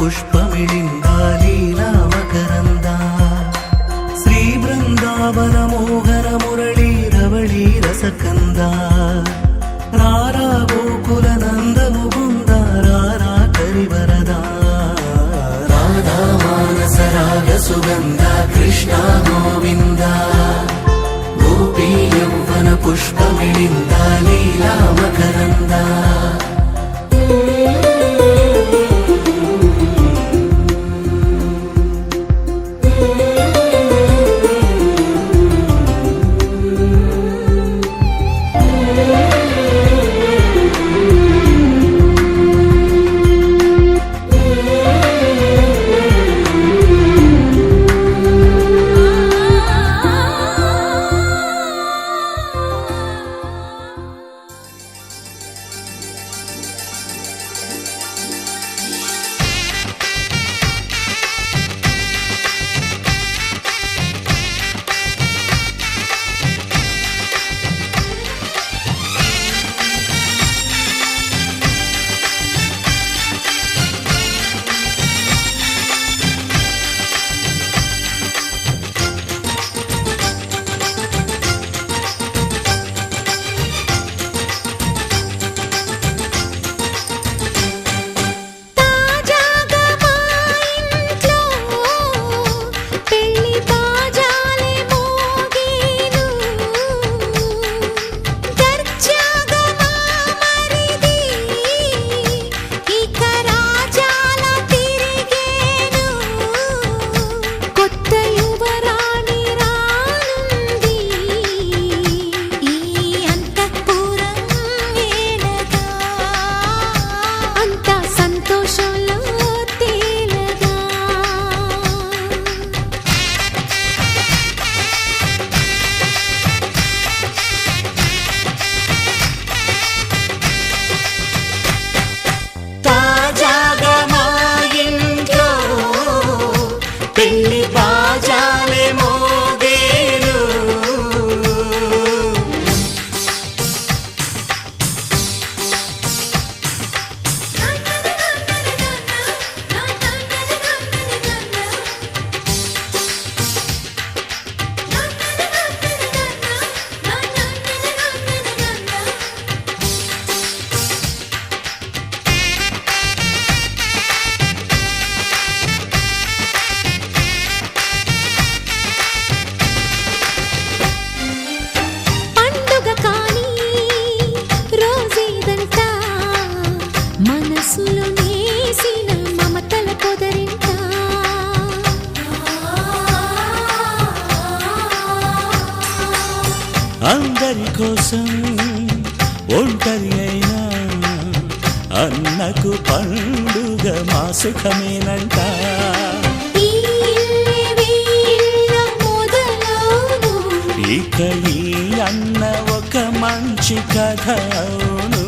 పుష్పమిళిందా లీలా మకరంద శ్రీ బృందావన మోహన మురళీ రవళీ రసకంద రారా గోకుల నంద ముకుంద రారా కరివరదా రాధా మానస రాగ సుగంధ కృష్ణ గోవింద గోపీ యౌవన పుష్పమిళింద లీలా మకరంద అందరి కోసం ఒంటరి అయినా అన్నకు పండుగ మా సుఖమేనంట. ఇక ఈ అన్న ఒక మంచి కథ అవును.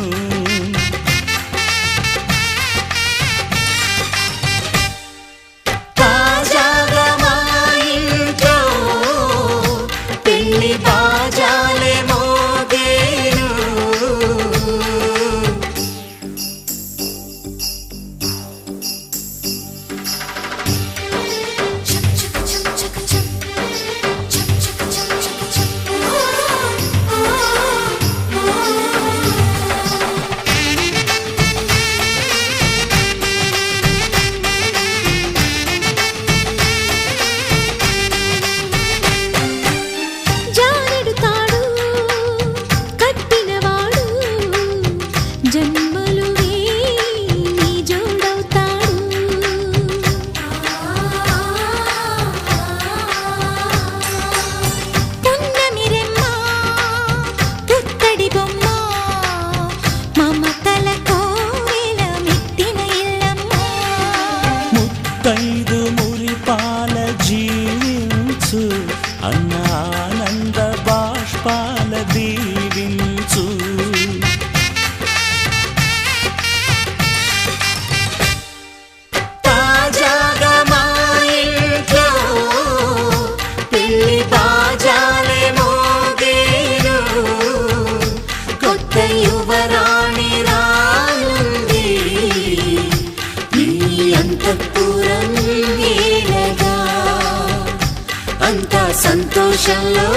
సంతోషంలో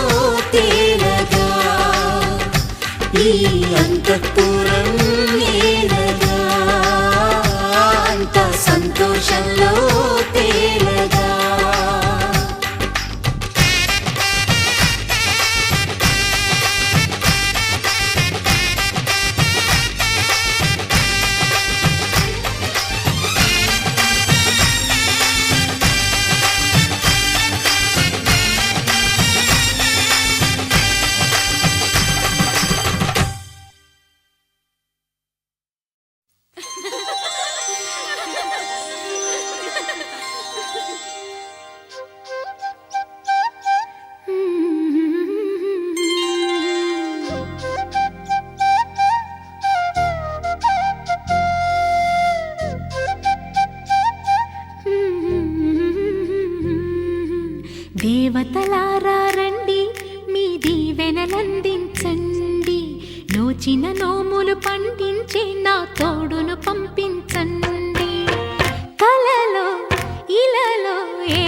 తేలగా ఈ అంతఃపురం ఏలగా అంత సంతోషంలో తేలగా దేవతలారా రండి మీ దీవెనలందించండి నోచిన నోములు పండించే నా తోడును పంపించండి కలలో ఇలలో ఏ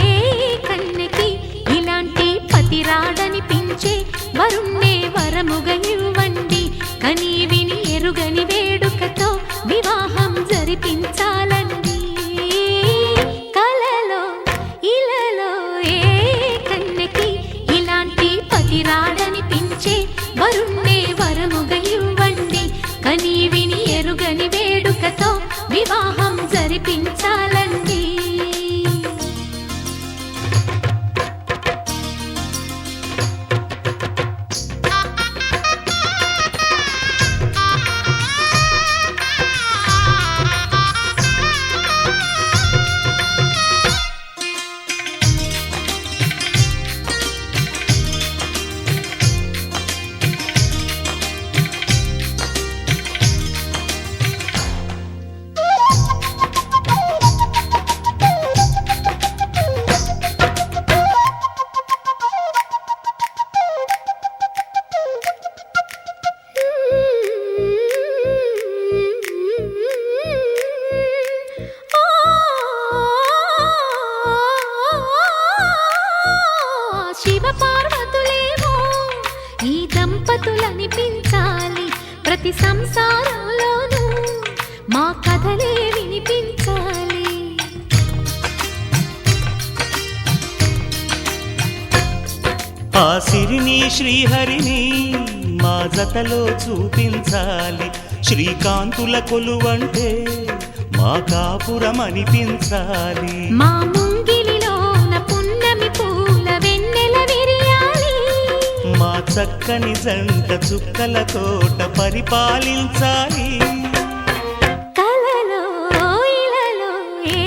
కన్నెకి ఇలాంటి పతిరాడనిపించే వరుణ్ణే వరముగా ఇవ్వండి కని విని ఎరుగని వేడుకతో వివాహం జరిపించాలండి కలలో ఇలలో ఏ కన్నెకి ఇలాంటి పతిరాడనిపించే వరుణ్ణే వరముగా ఇవ్వండి కని విని ఎరుగని వేడుకతో వివాహం జరిపించాలండి శివ పార్వతులేమో ఈ దంపతులనిపించాలి ప్రతి సంసారంలోనూ మా కథలే వినిపించాలి ఆ సిరిని శ్రీహరిని మా జతలో చూపించాలి శ్రీకాంతుల కొలువంటే మా కాపురం అనిపించాలి మా ముంగిలిలోన పున్నమి పూల వెన్నెల విరియాలి మా చక్కని జంట చుక్కల తోట పరిపాలించాలి కలలో ఇలలో ఏ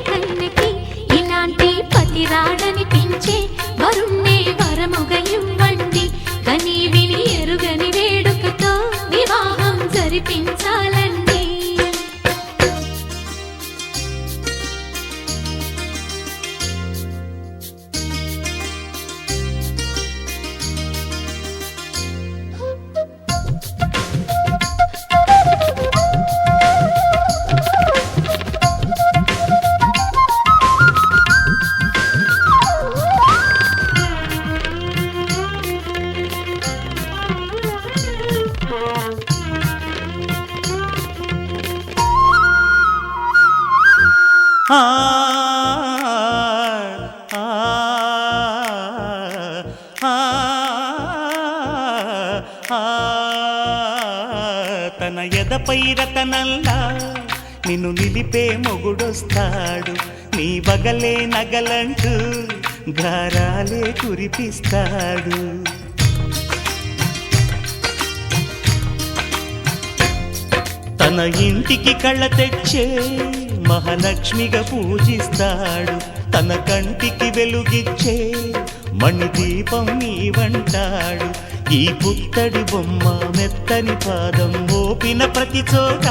కన్నెకి ఇలాంటి పతిరాడనిపించే వరుణ్ణే వరముగా ఇవ్వండి కని విని ఎరుగని వేడుకతో వివాహం జరిపించాలండి ఆ ఆ ఆ ఆ తన ఎదపై రతనల్లా నిన్ను నిలిపే మొగుడొస్తాడు నీ బగలే నగలంటూ గారాలే కురిపిస్తాడు తన ఇంటికి కళ్ళ తెచ్చే మహాలక్ష్మిగా పూజిస్తాడు తన కంటికి వెలుగిచ్చే మణిదీపం నీవంటాడు ఈ పుత్తడి బొమ్మ మెత్తని పాదం మోపిన ప్రతి చోట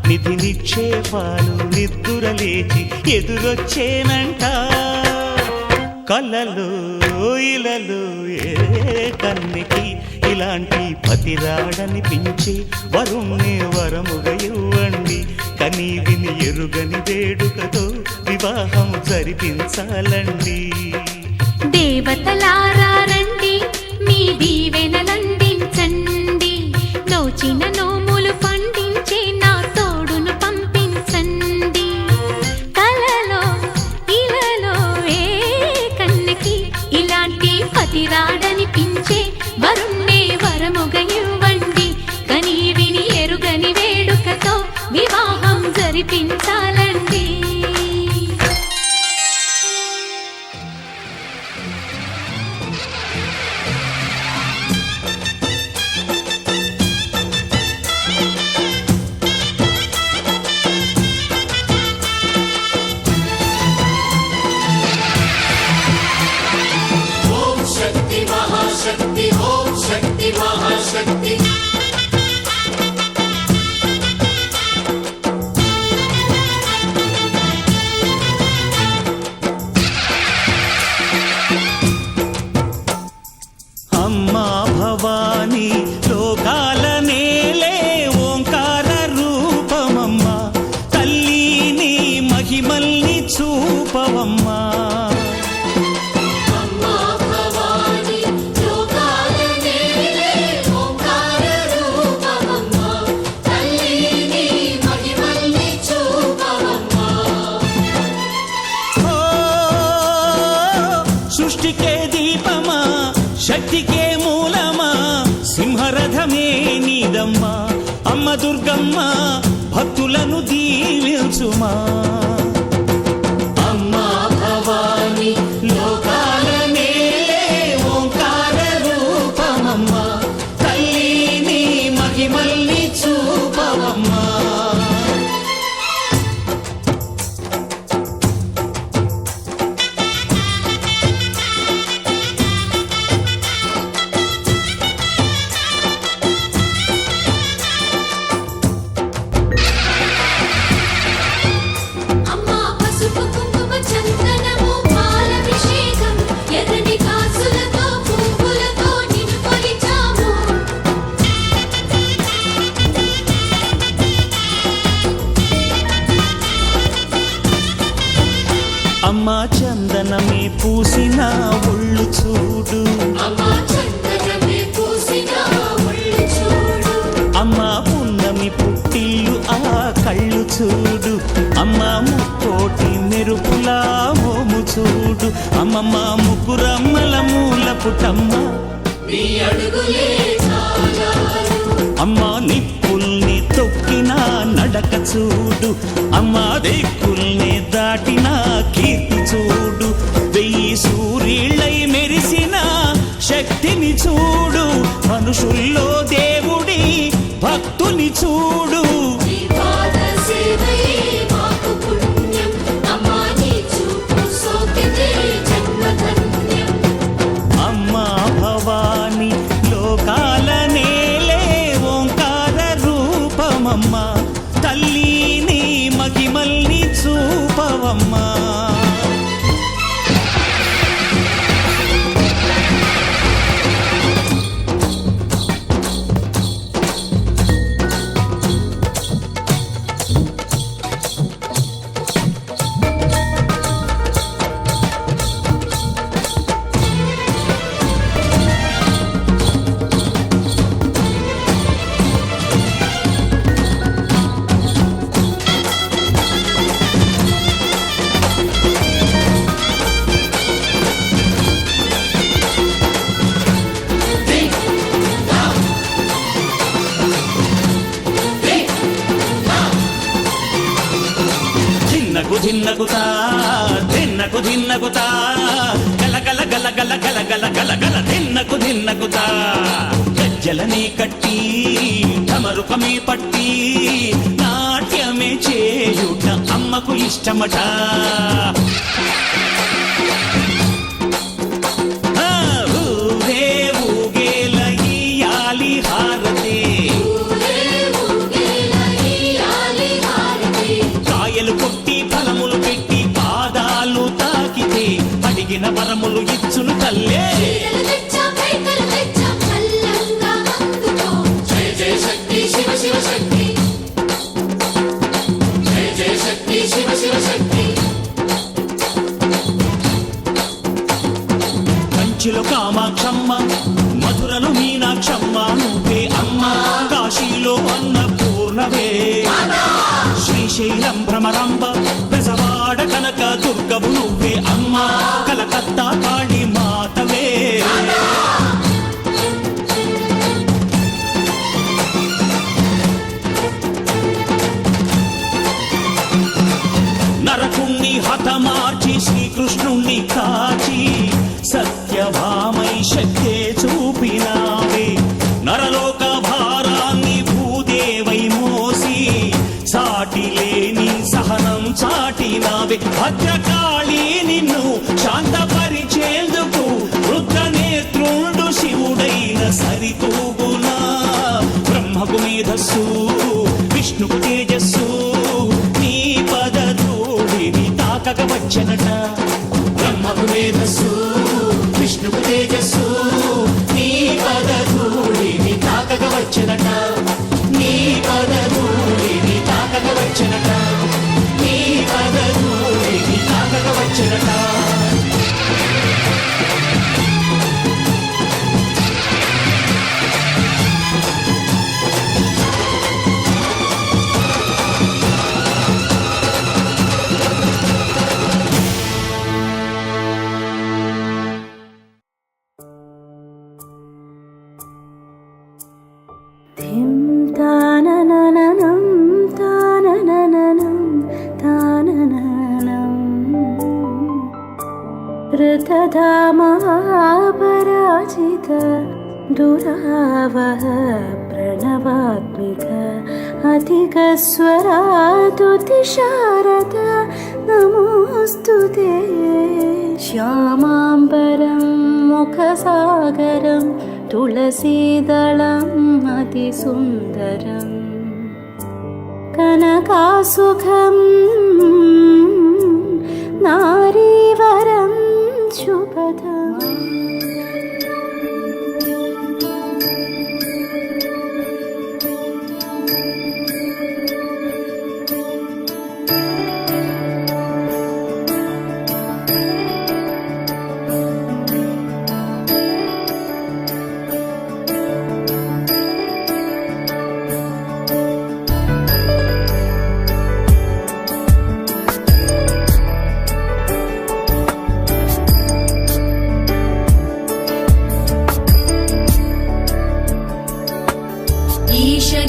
నిధి నిక్షేపాలు నిద్దురలేచి ఎదురొచ్చేనంట కళ్ళలో ఇలలో ఏ కన్నికి ఇలాంటి పతిరాడనిపించి వరుణ్ణి వరముగా ఇవ్వండి కని విని ఎరుగని వేడుకతో వివాహం జరిపించాలండి దేవతలారా రండి మీ దీవెనలందించండి నోచిన నోములు పండించే నా తోడును పంపించండి కలలో ఇలలో ఏ కన్నకి ఇలాంటి పతిరాడనిపించే వరుణ్ణే వరముగా ఇవ్వండి కని విని ఎరుగని వేడుకతో వివాహం జరిపించాలండి శక్తి ఓం శక్తి మహాశక్తి అమ్మా భవానీ లోకాల నేలే ఓంకార రూపమమ్మా తల్లి నీ మహిమల్ని చూపవమ్మా సృష్టికే దీపమా శక్తికే మూలమా సింహరథమే నీదమ్మా అమ్మ దుర్గమ్మ భక్తులను దీవించుమా అమ్మా భవాని లోకాల నేలే ఓంకార రూపమమ్మా తల్లి నీ మహిమల్ని చూపవమ్మా అమ్మా చందనమే పూసిన ఒళ్ళు చూడు అమ్మా పున్నమి పుట్టిల్లు ఆ కళ్ళు చూడు అమ్మా ముక్కోటి మెరుపులా మోము చూడు అమ్మమ్మ ముగ్గురమ్మల మూల పుటమ్మ అమ్మా నిప్పుల్ని తొక్కిన నడక చూడు అమ్మా దిక్కుల్ని దాటిన కీర్తి చూడు వెయ్యి సూర్యుళ్ళై మెరిసిన శక్తిని చూడు మనుషుల్లో దేవుడి భక్తుని చూడు అమ్మా భవాని లోకాల నేలే ఓంకార రూపమమ్మా తల్లి నీ మహిమల్ని చూపవమ్మా ధిన్నకుతా ధిన్నకు ధిన్నకుతా గల గల గల గల గల గల గల గల ధిన్నకుతా గజ్జలనే కట్టి ఢమరుకమే పట్టి నాట్యమే చేయుట అమ్మకు ఇష్టమట ఊరే ఊగేల ఇయ్యాలి హారతి కాయలు కొట్టి ఫలములు పెట్టి పాదాలు తాకితే అడిగిన వరములు ఇచ్చును తల్లే కంచిలో కామాక్షమ్మ, మధురలో మీనాక్షమ్మ నువ్వే అమ్మ, కాశీలో అన్నపూర్ణవే, శ్రీశైలం భ్రమరాంబ, బెజవాడ కనక దుర్గవు నువ్వే అమ్మ, కలకత్తా కాళీ మాతవే. నరకుణ్ణి హతమార్చి శ్రీకృష్ణుణ్ణి కాచి సత్యభామై శక్తే చూపినావే, నరలోక భారాన్ని భూదేవై మోసి సాటి లేని సహనం చాటినావే. భద్రకాళి నిన్ను శాంతపరిచేందుకు రుద్రనేత్రుండు శివుడైన సరితూగునా, బ్రహ్మకు మేధస్సు విష్ణుకు తేజస్సు నీ పదధూళిని తాకక వచ్చనట, బ్రహ్మకు మేధస్సు విష్ణుకు తేజస్సు నీ పదధూళిని తాకక వచ్చనట, నీ పదధూళిని తాకక వచ్చనట, నీ పదధూళిని తాకక వచ్చనట. पराजित दुरावह प्रणवात्मिक अधिकस्वरातुतिशारद नमोऽस्तु ते, श्यामाम्बरं मुखसागरं तुलसीदलम् अतिसुन्दरम्, कनकासुखं नारीवरं शुभदम्.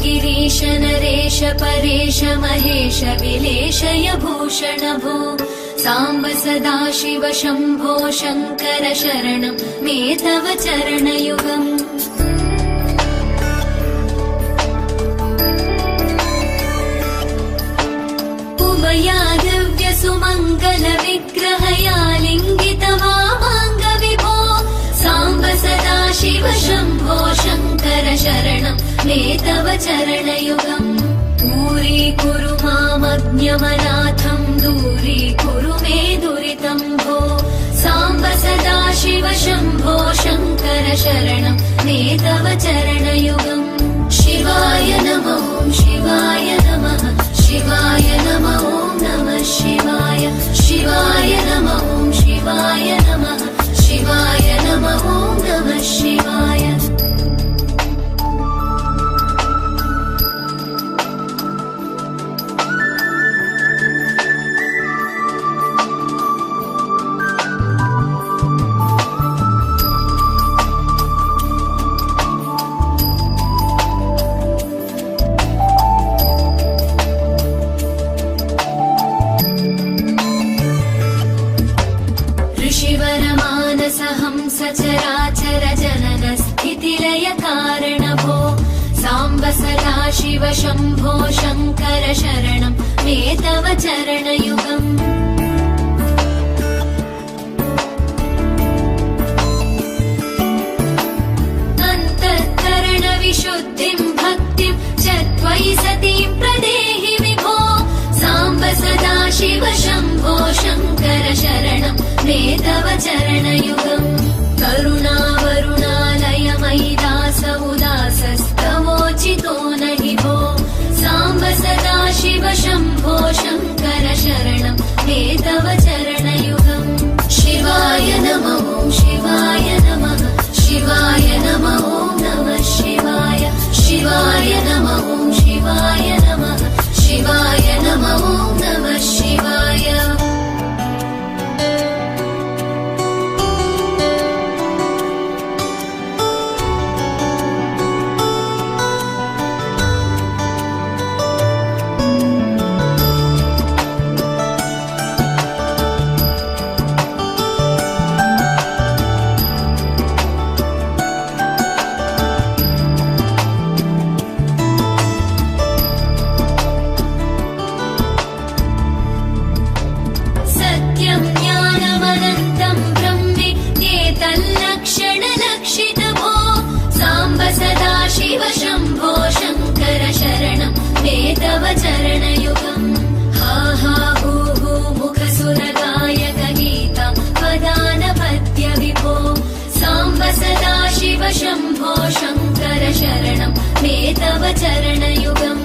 गिरीश नरेश परेश महेश विलेशय भूषण भो, साम्ब सदाशिव शम्भो शङ्कर शरणं मे तव चरणयुगम्. उमया दिव्य सुमङ्गल विग्रहया लिङ्गित वामाङ्ग विभो, साम्ब सदाशिव शम्भो शङ्कर शरणं मे तव चरणयुगम्. दूरीकुरु मामज्ञमनाथं, दूरीकुरु मे दुरितं भो, साम्ब सदाशिव शम्भो शङ्कर शरणं मे तव चरणयुगम्. शिवाय नमो शिवाय नमः, शिवाय नमो नमः शिवाय, शिवाय नमो शिवाय नमः, शिवाय नमो नमः शिवाय. सचराचर जनन स्थितिलय कारण भो, साम्ब सदाशिव शम्भो शङ्कर शरणं मे तव चरणयुगम्. अन्तःकरण विशुद्धिं भक्तिं च त्वयि सतीं प्रदेहि विभो, साम्ब सदाशिव शम्भो शङ्कर शरणं मे तव चरणयुगम्. करुणावरुणालय मयि दास उदासस्तवोचितो नहि भो, साम्ब सदाशिव शम्भो शङ्कर शरणं मे तव चरणयुगम्. शिवाय नमो शिवाय नमः. तव चरणयुगम् हा हा हू हू मुखसुरगायक गीता वदानपत्य विभो साम्ब सदा शिव शम्भो शङ्कर शरणं मे तव चरणयुगम्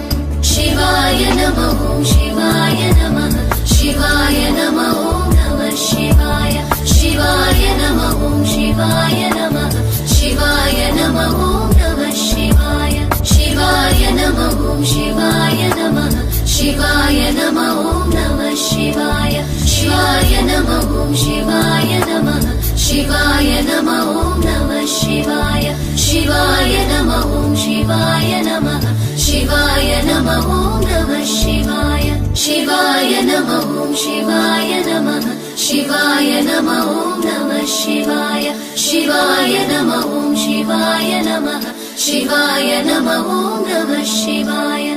शिवाय नमः शिवाय नमः शिवाय नमः नमः शिवाय शिवाय नमः शिवाय नमः शिवाय नमः नमः शिवाय शिवाय नमः शिवाय नमः शिवाय नमः नमः शिवाय शिवाय नमः शिवाय नमः शिवाय नमः नमः शिवाय शिवाय नमः शिवाय नमः शिवाय नमः नमः शिवाय शिवाय नमः शिवाय नमः शिवाय नमः नमः शिवाय शिवाय नमः शिवाय नमः शिवाय नमः नमः शिवाय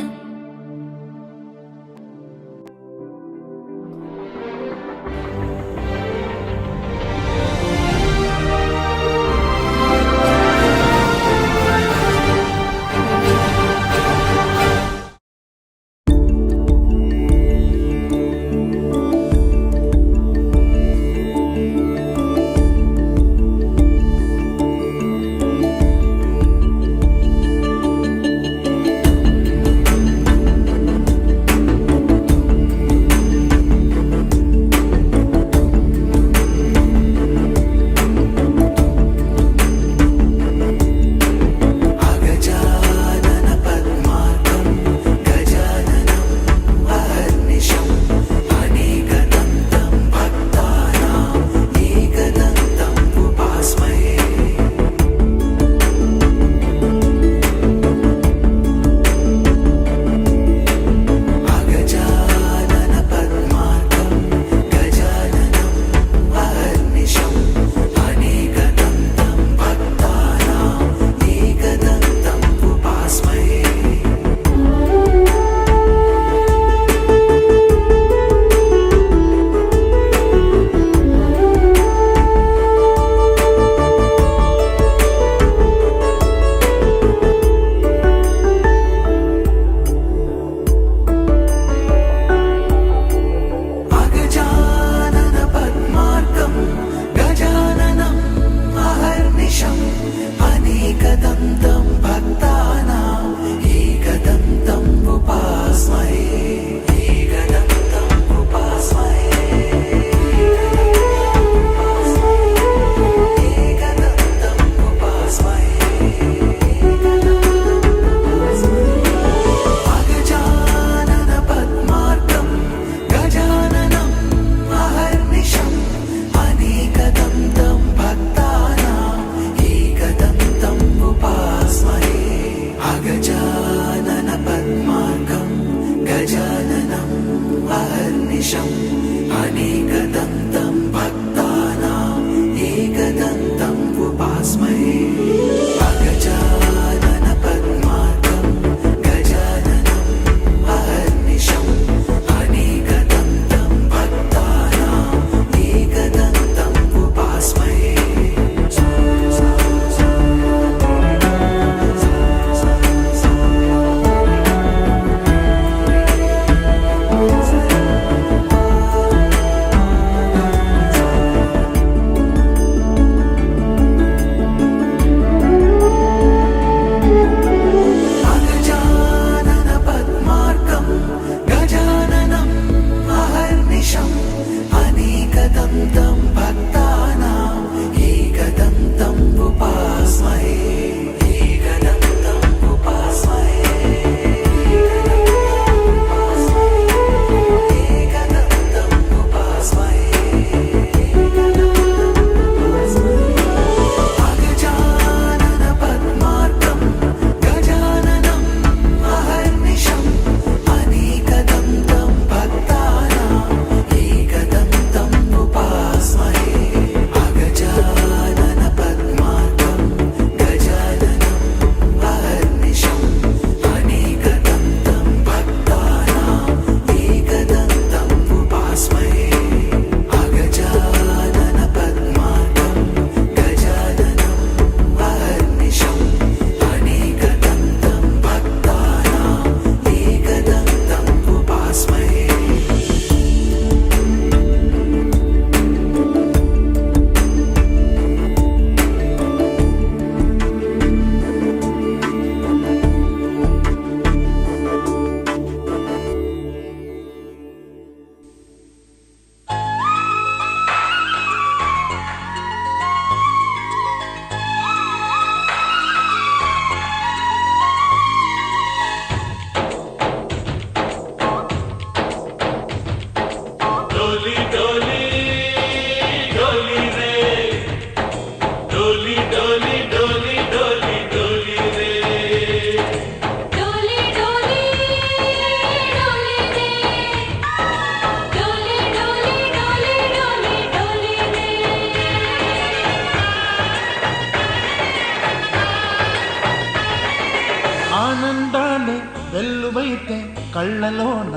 వెల్లువైతే కళ్ళలోన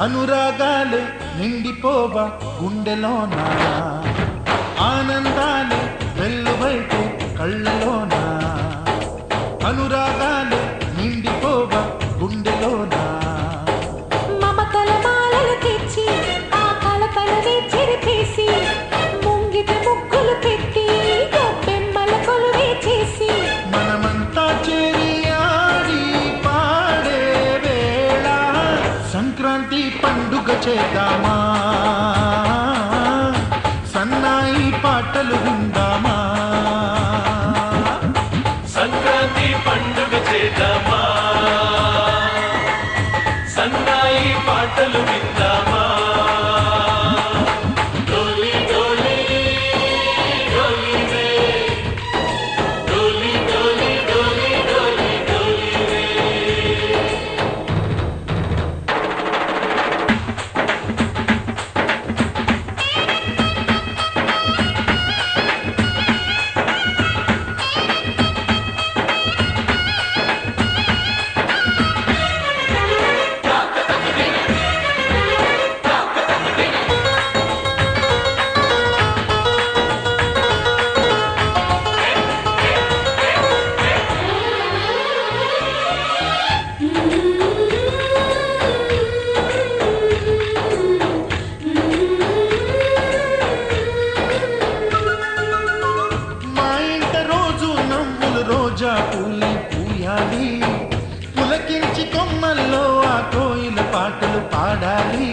అనురాగాలే నిండిపోవా గుండెలోన ఆనందాలే వెల్లువైతే కళ్ళలోన అనురాగాలే నిండిపోవా గుండెలోన మమతల మాలలు తెచ్చి ఆ కలతలని చెరిపేసి ముంగిట ముగ్గులు పెట్టి గొప్పెమ్మల కొలువే చేసి మనమంతా చేరి ఆడి పాడే వేళ సంక్రాంతి పండుగ చేద్దామా సన్నాయి పాటలు విందామా సంక్రాంతి పండుగ చేద్దామా సన్నాయి పాటలు విందామా డోలి డోలి డోలి రే డోలి డోలి డోలి డోలి డోలి రే మా ఇంట రోజు నవ్వులు రోజా పూలి పూయాలి పులకించి కొమ్మల్లో ఆ కోయిల పాటలు పాడాలి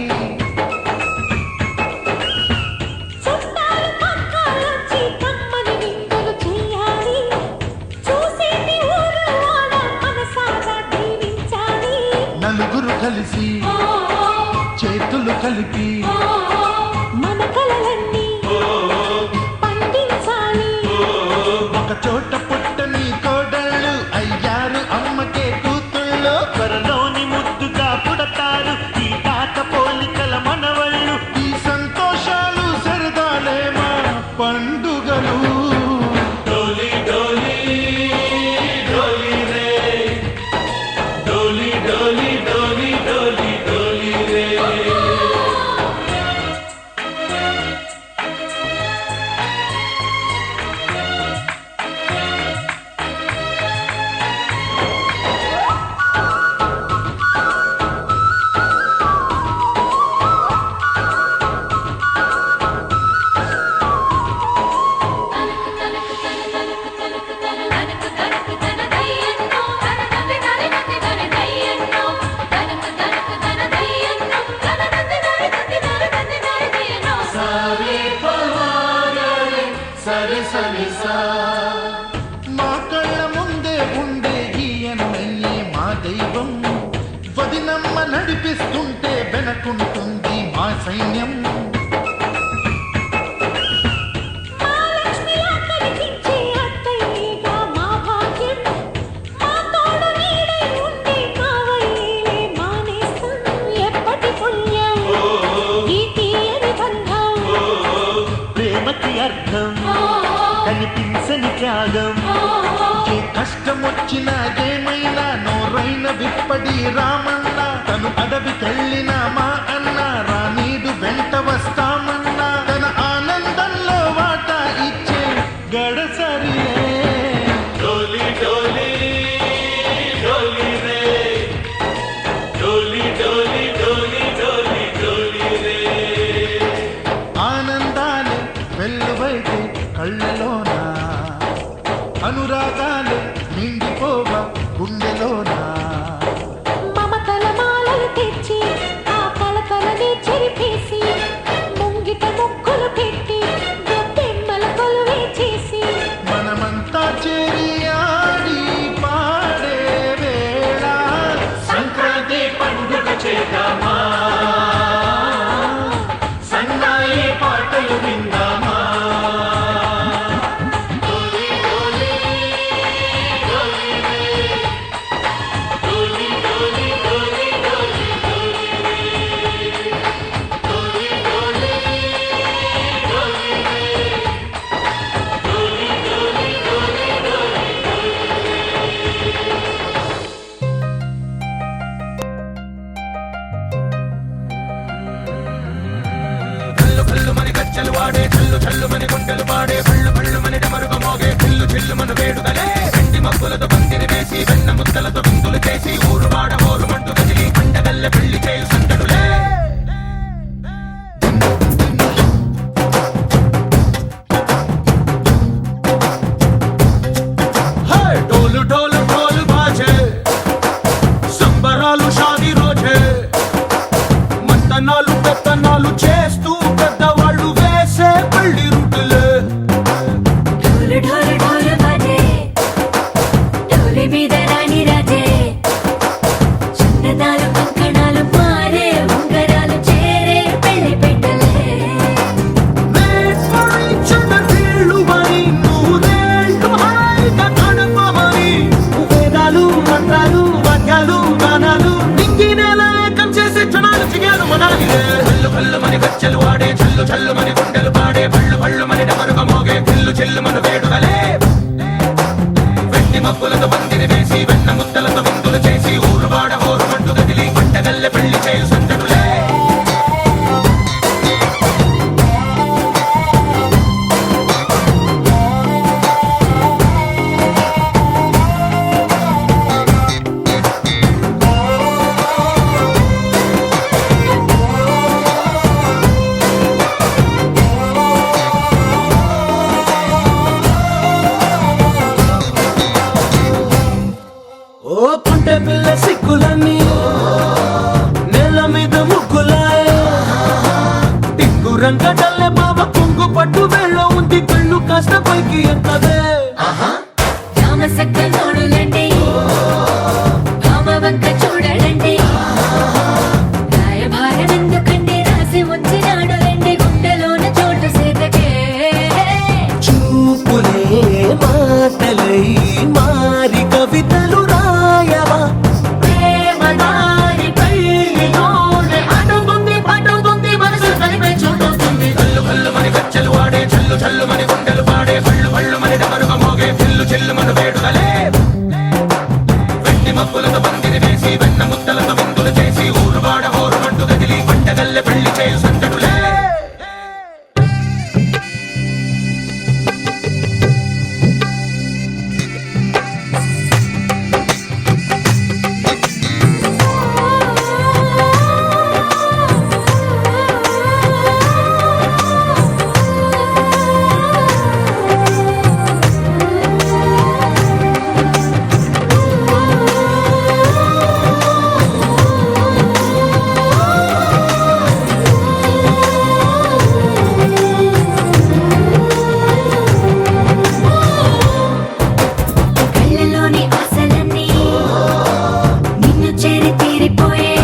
చుట్టాలు పక్కాలొచ్చి కమ్మని విందులు చేయాలి చూసేటి ఊరు వాడ మనసారా దీవించాలి నలుగురు కలిసి చేతులు కలిపి మన కలలన్నీ పండించాలి ఒక చోట పుట్టని కోడళ్ళు అయ్యారు అమ్మకే కూతుళ్ళు త్వరలోని ముద్దుగా పుడతారు ఈ తాత పోలికల మనవళ్ళు ఈ సంతోషాలు సరదాలే మా పండుగలు డోలి డోలి డోలి రే డోలి డోలి డోలి డోలి డోలి రే మా కళ్ళ ముందే ఉండే ఈయనయ్యే మా దైవం వదినమ్మ నడిపిస్తుంటే వెనకుంటుంది మా సైన్యం మహాలక్ష్మిలా కనిపించే అత్తయ్యగా మా భాగ్యం మా తోడు నీడై ఉండే కావయ్యేలే మానేసం ఎప్పటి పుణ్యం ఈ తీయని బంధం ప్రేమకి అర్థం కనిపించని త్యాగం ఏ కష్టం వచ్చినా ఏమైనా నోరైన విప్పడి రామన్న తను అడవికెళ్ళిన మా అన్న రానీడు వెంట వస్తామన్నా తన ఆనందంలో వాటా ఇచ్చే గడసరిలే డోలి డోలి డోలి రే డోలి డోలి డోలి డోలి డోలి రే ఆనందాలే వెల్లువైతే కళ్ళలోన అనురాగాలే నిండిపోవా గుండెలోన మమత గచ్చలు వాడే చల్లు చల్లు మని గుండెలు పాడే పళ్ళు పళ్ళు మని డమరుగ మోగే చిల్లు చిల్లు మన వేడుదలే వెండి మబ్బులతో పందిరి వేసి వెన్న ముద్దలతో విందులు చేసి ఊరు వాడ ఊరు మంటు కదిలి పండగల్లె పెళ్లి చేయు సందడులే ढोल ढोल ढोल बाजे సంబరాలు షాదీ రోజే మంతనాలు పెత్తనాలు చేస్తూ పెద్దవాళ్ళు వేసే పెళ్లి రుటులే ढोल ढोल ढोल बाजे ढोली మీద రాణి రాజే చందనాలు కంకణాలు మారే ఉంగరాలు చేరే పెళ్లి పెట్టలే వీళ్ళు మరి నూరేళ్ళు హాయిగా గడపమని వేదాలు మంత్రాలు వాక్యాలు గానాలు నింగినేల ఏకం చేసే క్షణాలు చిగారు మనాలిలే కళ్ళు కళ్ళు మని గచ్చలు వాడే చల్లు చల్లు మని గుండెలు పాడే పళ్ళు పళ్ళు మని డమరుగ మోగే చిల్లు చిల్లు మన వేడుదలే వెండి మబ్బులతో పందిరి వేసి వెన్న ముద్దలతో విందులు చేసి ఊరు వాడ ఊరు మంటు కదిలి పంటగల్లె పెళ్లి చేయు సందడులే ఓ పుంటె పిల్ల సిక్కులన్నీ నేల మీద ముగ్గులాయే టింగు రంగడల్లె బాబ కుంగు పట్టు వేళ్ళ ఉంది కళ్ళు కాస్త పైకి ఎక్కదే రామసక్క నోడులండి రామవంక చూడలండి రాయభారం ఎందుకండి రాసి ఉంచినాడు రండి గుండెలోన చోటు సేతకే చూపులే మాటలై మారి కవితలు రాయవా ప్రేమదారి పెళ్లిలోనే అడుగుంది పట్టుకుంది మనసు కలిపే చూస్తుంది కళ్ళు కళ్ళు మని గచ్చలు వాడే చల్లు చల్లు మని గుండెలు పాడే పళ్ళు పళ్ళు మని డమరుగ మోగే చిల్లు చిల్లు మన వేడుదలే వెండి మబ్బులతో పందిరి వేసి వెన్న ముద్దలతో విందులు చేసి ఊరు వాడ ఊరు మంటు కదిలి పంటగల్లె పెళ్లి చేయు సందడులే కళ్ళలోని ఆశలన్నీ నిన్ను చేరి తీరిపోయే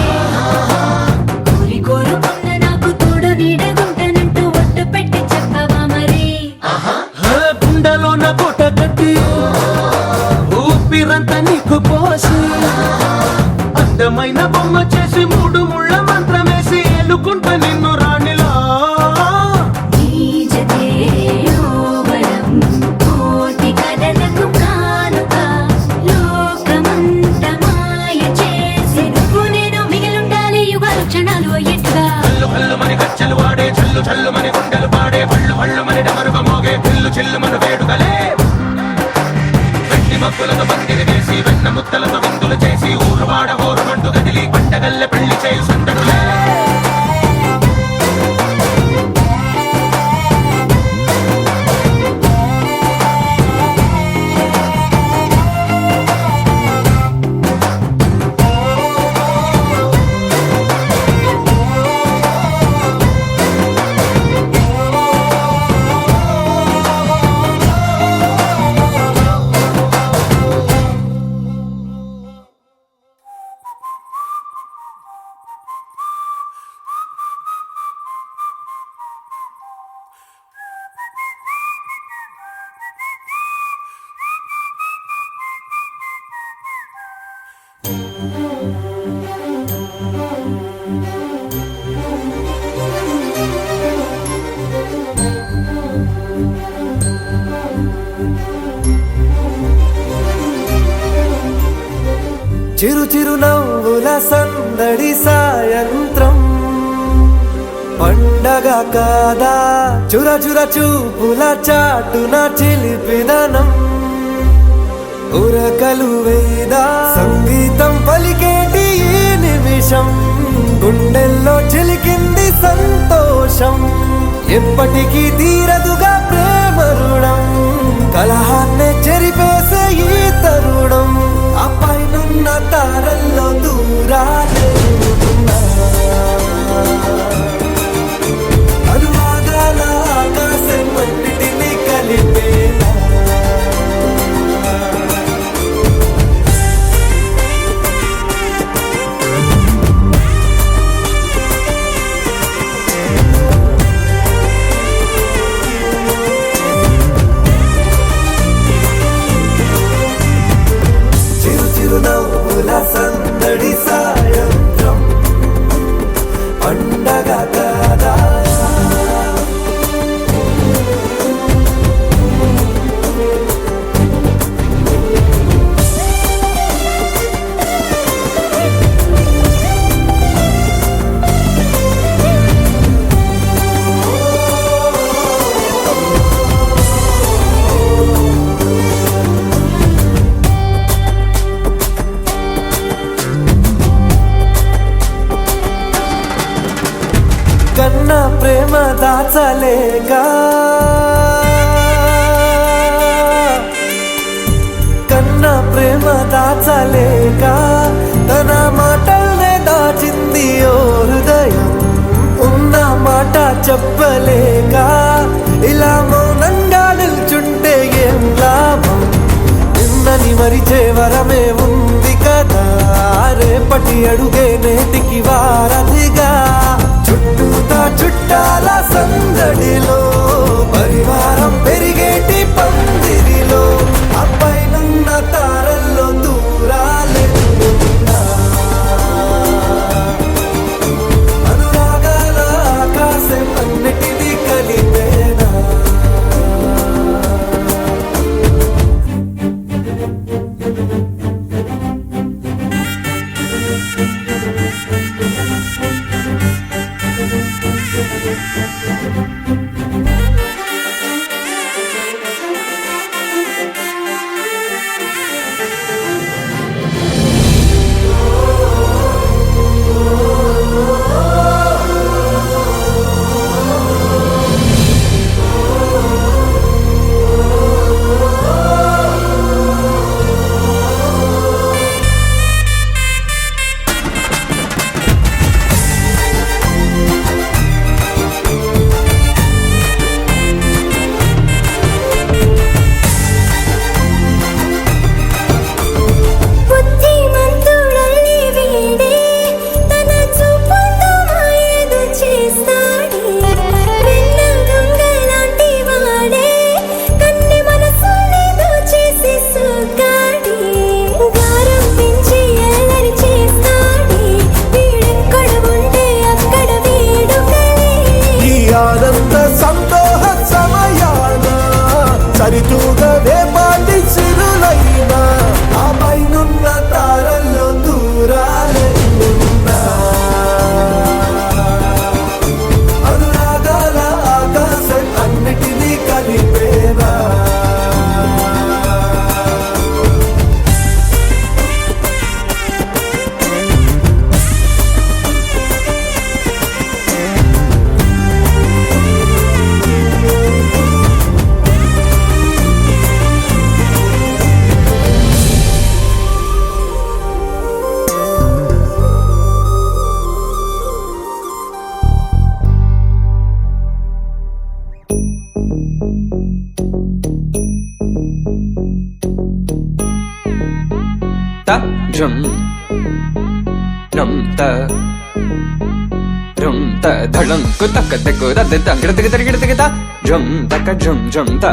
కోరి కోరుకున్న నాకు తోడు నీడగుంటానంటూ ఒట్టు పెట్టి చెప్పవా మరి గుండెలోన కోట కట్టి ఊపిరంతా నీకు పోసి అందమైన బొమ్మ చేసి మూడు ముళ్ళ మంత్రమేసి ఎలుకుంటా నిన్ను రాణిలా నీజతే యోవరం కోటి కథలకు కానుక లోకమంత మాయ చేసి నువ్వు నేను మిగిలుండాలి యుగాలు క్షణాలు అయ్యేట్టుగా కళ్ళు కళ్ళు మని గచ్చలు వాడే చల్లు చల్లు మని గుండెలు పాడే పళ్ళు పళ్ళు మని డమరుగ మోగే చిల్లు చిల్లు మన వేడుదలే వెండి మబ్బులతో పందిరి వేసి వెన్న ముద్దలతో విందులు చేసి ఊరు వాడ ఊరు మంటు కదిలి పంటగల్లె పెళ్లి చేయు సందడులే చిరు చిరు నవ్వుల సందడి సాయంత్రం పండు పండగ కాదా చుర చుర చూపుల చాటున చిలిపిదనం ఉరకలు వేదా సంగీతం పలికేటి ఈ నిమిషం గుండెల్లో చిలికింది సంతోషం ఎప్పటికీ తీరదుగా ప్రేమ రుణం కలహాన్నే చెరిపేసే ఈ తరుణం ఆ పైనున్న తారల్లో దూరాలే ఉన్నా. అనువాదాల ఆకాశం అన్నిటినీ కలిపేలా చిరునవ్వుల సందడి సాయంత్రం పండగ కాదా కన్నా ప్రేమ దాచలేక కన్నా ప్రేమ దాచలేక తన మాటల్నే దాచింది ఓ హృదయం ఉన్న మాట చెప్పలేక ఇలా మౌనంగా నిల్చుంటే ఏం లాభం నిన్నని మరిచే వరమే ఉంది కదా రేపటి అడుగే నేటికి వారధిగా చుట్టూతా చుట్టాల సందడిలో పరివారం పెరిగేటి పందిరిలో అప్పైనున్న తారల్లో దూరాలే ఉన్నా. అనురాగాల ఆకాశం అన్నిటినీ కలిపేనా బుద్ధిమంతుడల్లి వీడే తన చూపుతో మాయేదో చేస్తాడే వెన్న దొంగలాంటి వాడే కన్ని మనసులేదో చేసి సుగాడే గారం పెంచి అల్లరి చేస్తాడే వీడెక్కడ ఉంటే అక్కడ వేడుకలే ఈ ఆనంద సంతోష సమయాన సరితూగనే పాటి సిరులైనా ఆ పైనున్న తారల్లో దూరాలే ఉన్నా. అనురాగాల ఆకాశం అన్నిటినీ కలిపేనా ta jum num ta rum ta dhalam ku tak tak ku da da dang gid gid gid gid ta jum tak jum jum ta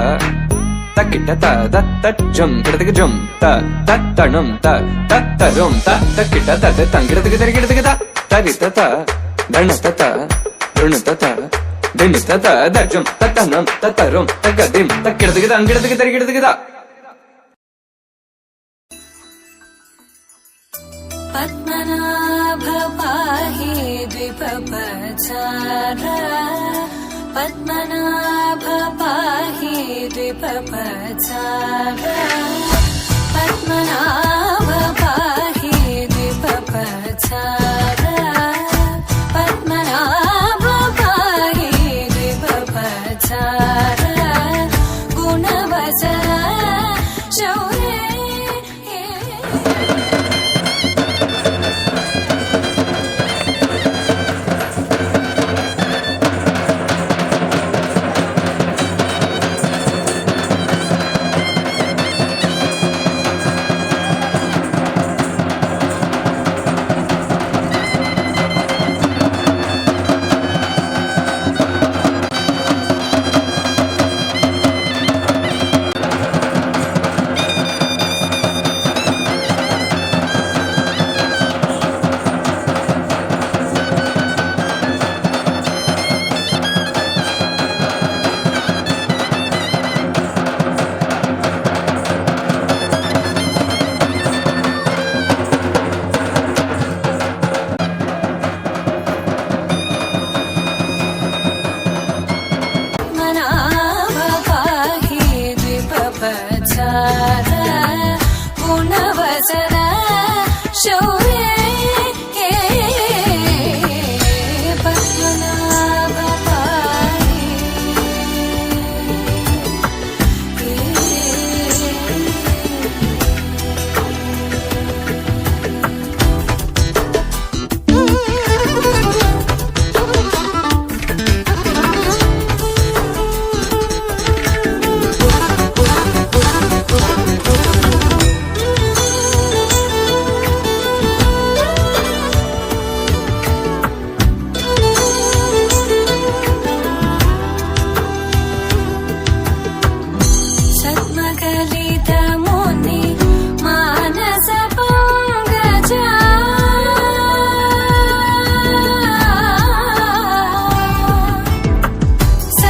takita ta da ta jum gid gid jum ta ta num ta rum ta takita ta da dang gid gid gid gid ta tarita ta dana ta run ta din ta da jum ta num ta rum ta gadim takita gid dang gid gid gid ta Padmanabha పాహి ద్విపచార పద్మనాభ పాహి ద్విపపచార పద్మనాభ పాహి ద్విపపచార పద్మనాభ పాహి ద్విపపచార గుణవచన శౌర్య పద్మనాభ పాహి ద్విపపచార గుణవచన శౌర్య పద్మనాభ పాహి సద్మకలిత ముని మానస పంకజ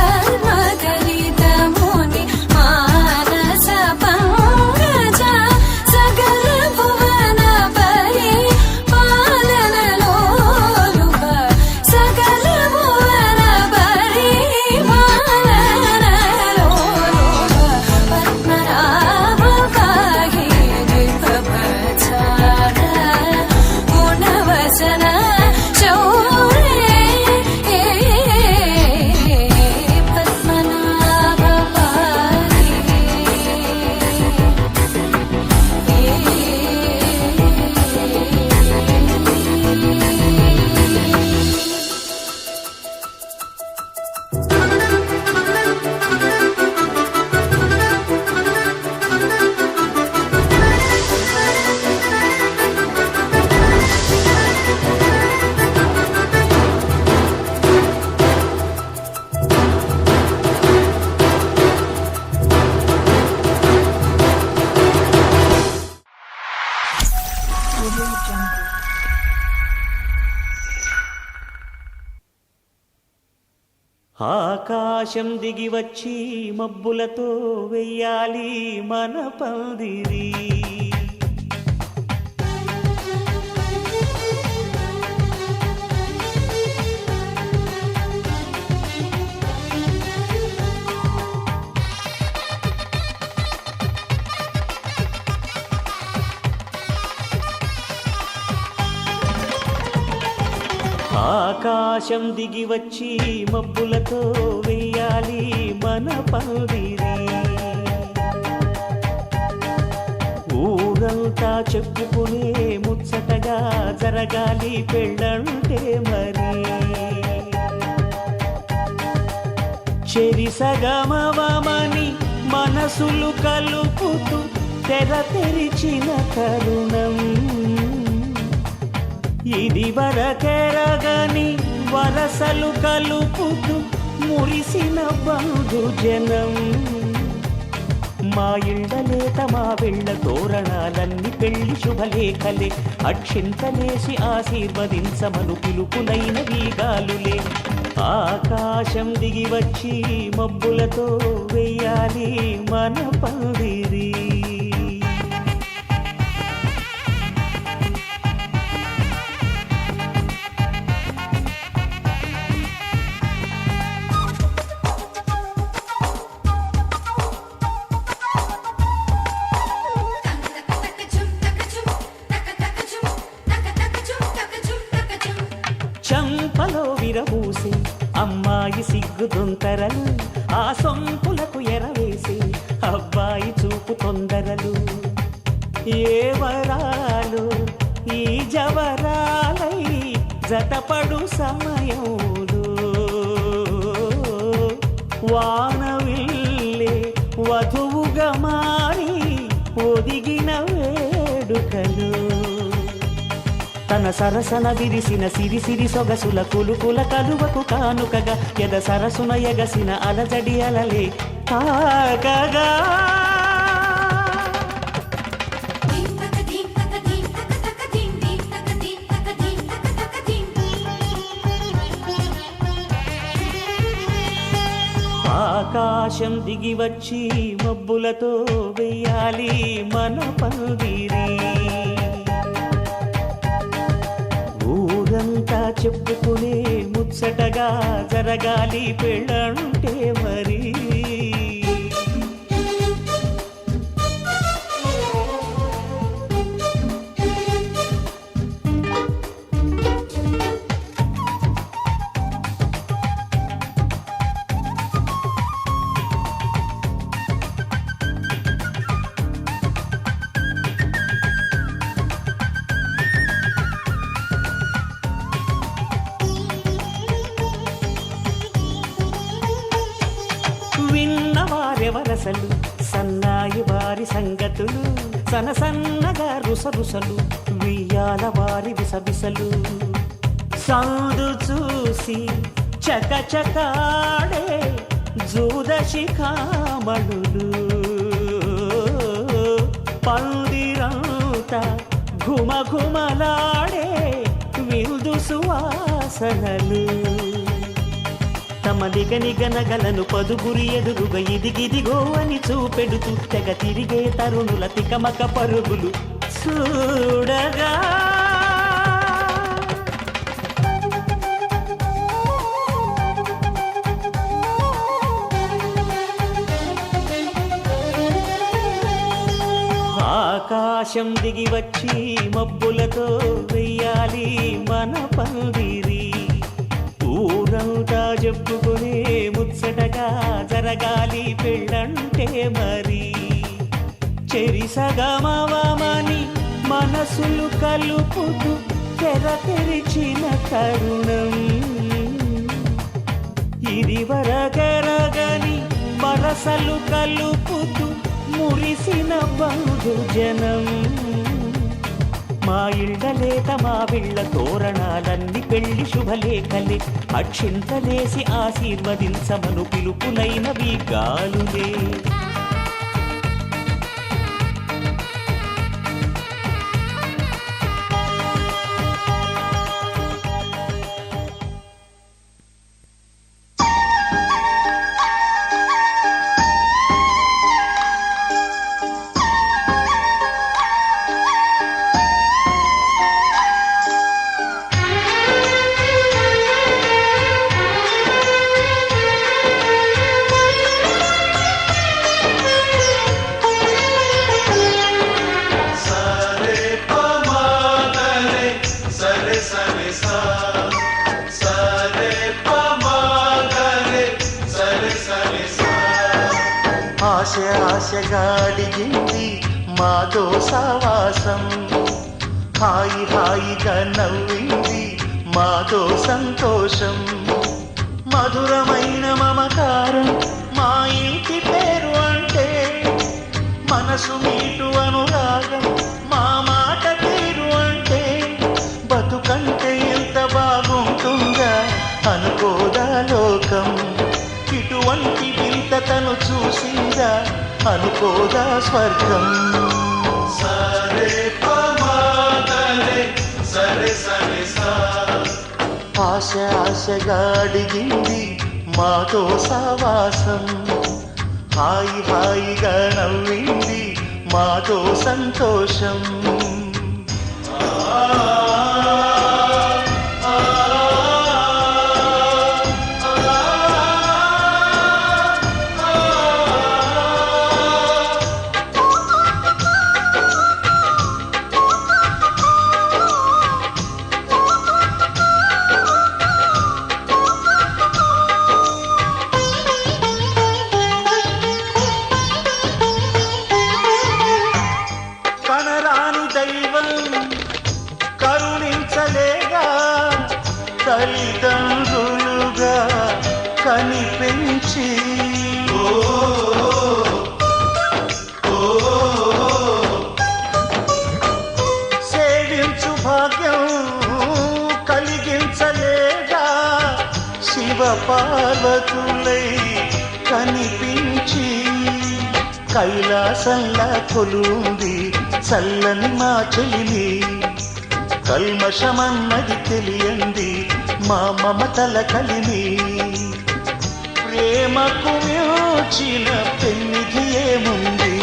సద్మకలిత ముని మానస పంకజ సకల భువన పరి పాలనలోలుప సకల భువన పరి పాలనలోలుప పద్మనాభ పాహి ద్విపపచార గుణవచన శౌర్య పద్మనాభ పాహి ఆకాశం దిగి వచ్చి మబ్బులతో వెయ్యాలి మన పందిరి ఆకాశం దిగి వచ్చి మబ్బులతో వెయ్యాలి మన పందిరి ఊరంతా చెప్పుకునే ముచ్చటగా జరగాలి పెళ్ళంటే మరి చెరిసగమవమని మనసులు కలుపుతూ తెర తెరిచిన తరుణం ఇది వరకెరగని వరసలు కలుపుతూ మురిసిన బంధుజనం మా ఇళ్ళలేత మా వెళ్ళ తోరణాలన్నీ పెళ్లి శుభలేఖలే అక్షింతలేసి ఆశీర్వదించమను పిలుపునైన వీగాలులే ఆకాశం దిగి వచ్చి మబ్బులతో వెయ్యాలి మన పందిరి సిగ్గు దొంతరలు ఆ సొంపులకు ఎరవేసి అబ్బాయి చూపు తొందరలు ఏ వరాలు ఈ జవరాలై జతపడు సమయంలో వానవిల్లే వధువుగా మారి ఒదిగిన వేడుకలు తన సరసన విరిసిన సిరిసిరి సొగసుల కులుకుల కలువకు కానుకగా ఎద సరసున ఎగసిన అలజడి అలలే తాగగా ఆకాశం దిగి వచ్చి మబ్బులతో వెయ్యాలి మన పందిరి ఊరంతా చెప్పుకునే ముచ్చటగా జరగాలి పెళ్ళంటే మరి విన్నవారెవరసలు సన్నాయి వారి సంగతులు సనసన్నగా రుసరుసలు వియ్యాల వారి విసవిసలు సందు చూసి చకచకాడే జూదశిఖామణులు పందిరంతా ఘుమఘుమలాడే విందు సువాసనలు తమ నిగనిగనగలను పదుగురి ఎదురుగా ఇదిగిదిగో అని చూపెడుతూ తెగ తిరిగే తరుణుల తికమక పరుగులు చూడగా ఆకాశం దిగి వచ్చి మబ్బులతో వెయ్యాలి మన పందిరి ఊరంతా చెప్పుకునే ముచ్చటగా జరగాలి పెళ్ళంటే మరి చెరిసగమవమని మనసులు కలుపుతూ తెర తెరిచిన తరుణం ఇది వరకెరగని వరసలు కలుపుతూ మురిసిన బంధుజనం మా ఇళ్ళలేత మా విళ్ళ తోరణాలన్నీ పెళ్లి శుభలేఖలే అక్షింతలేసి ఆశీర్వదించమను పిలుపులైనవి గాలులే ఆశగాడిగింది మాతో సావాసం హాయి హాయిగా నవ్వింది మాతో సంతోషం మధురమైన మమకారం మా ఇంటి పేరు అంటే మనసు మీటు అనురాగం మా మాట తీరు అంటే బతుకంటే ఎంత బాగుంటుందా అనుకోదా లోకం ఇటువంటి వింతతను చూసిందా అనుకోదా స్వర్గం సరే సరే సరే ఆశ ఆశగా అడిగింది మాతో సావాసం హాయి హాయిగా నవ్వింది మాతో సంతోషం కనిపించి సేవించు భాగ్యం కలిగించలేదా శివ పార్వతులై కనిపించి కైలాసంలా కొలుంది చల్లని మా చెలిని కల్మషమన్నది తెలియంది మా మమతల కలిమి ప్రేమకు మించిన పెన్నిధి ఏముంది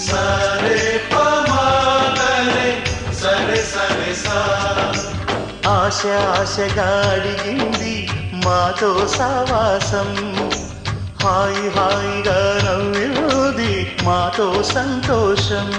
సరే పమాగరే సరే సరే సా ఆశ ఆశగా అడిగింది మాతో సావాసం హాయి హాయిగా నవ్వుది మాతో సంతోషం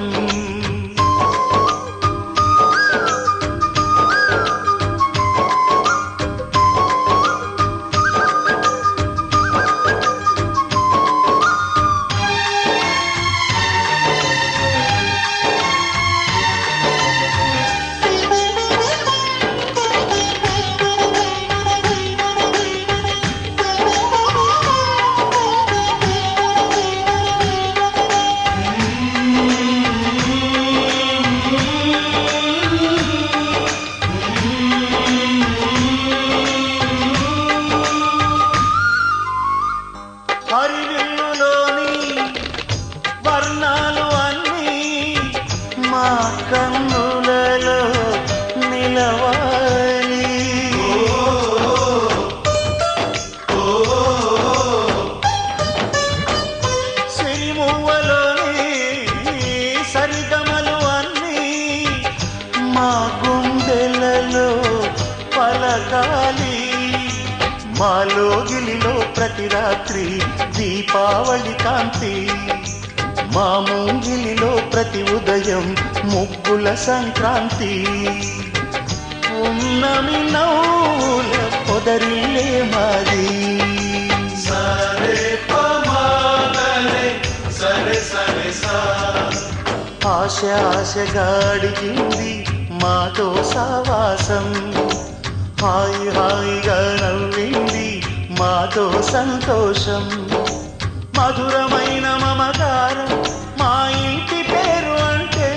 హరివిల్లులోని వర్ణాలు అన్నీ మా కన్నులలో నిలవాలి సిరిమువ్వలోని సరిగమలు అన్నీ మా గుండెలలో పలకాలి మాలో గిలిలో ప్రతి రాత్రి దీపావళి కాంతి మా ముంగిలిలో ప్రతి ఉదయం ముగ్గుల సంక్రాంతి ఉన్నమి నవ్వుల పొదరిల్లే మాది సరే పమాగరే సరే సరే సా ఆశ ఆశగా అడిగింది మాతో సావాసం హాయి హాయిగా నవ్వింది మాతో సంతోషం మధురమైన మమకారం మా ఇంటి పేరు అంటే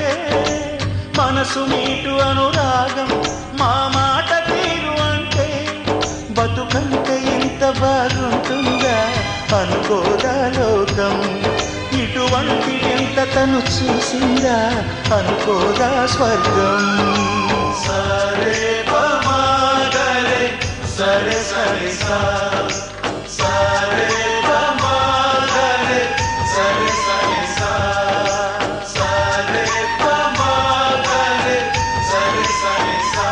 మనసు మీటు అనురాగం మా మాట తీరు అంటే బతుకంటే ఇంత బాగుంటుందా అనుకోదా లోకం ఇటువంటి ఎంత తను చూసిందా అనుకోదా స్వర్గం సరే పమాగరే సరే సరే సా సరే పమాగరే సరే సరే సా సరే పమాగరే సరే సరే సా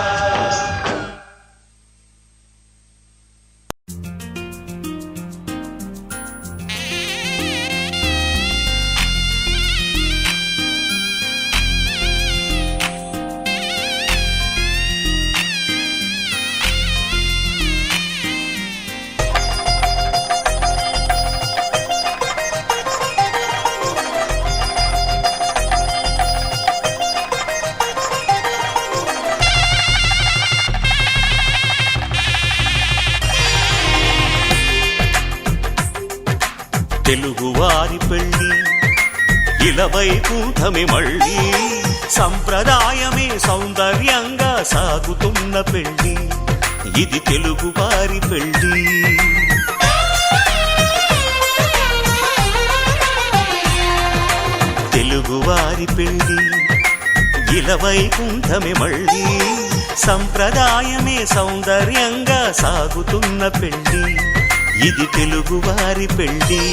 తెలుగువారి పెళ్ళి ఇలవైకుంఠమి మళ్ళీ సంప్రదాయమే సౌందర్యంగా సాగుతున్న పెళ్ళి ఇది తెలుగువారి పెళ్ళి తెలుగువారి పెళ్ళి ఇలవైకుంఠమి మళ్ళీ సంప్రదాయమే సౌందర్యంగా సాగుతున్న పెళ్ళి ఇది తెలుగువారి పెళ్ళి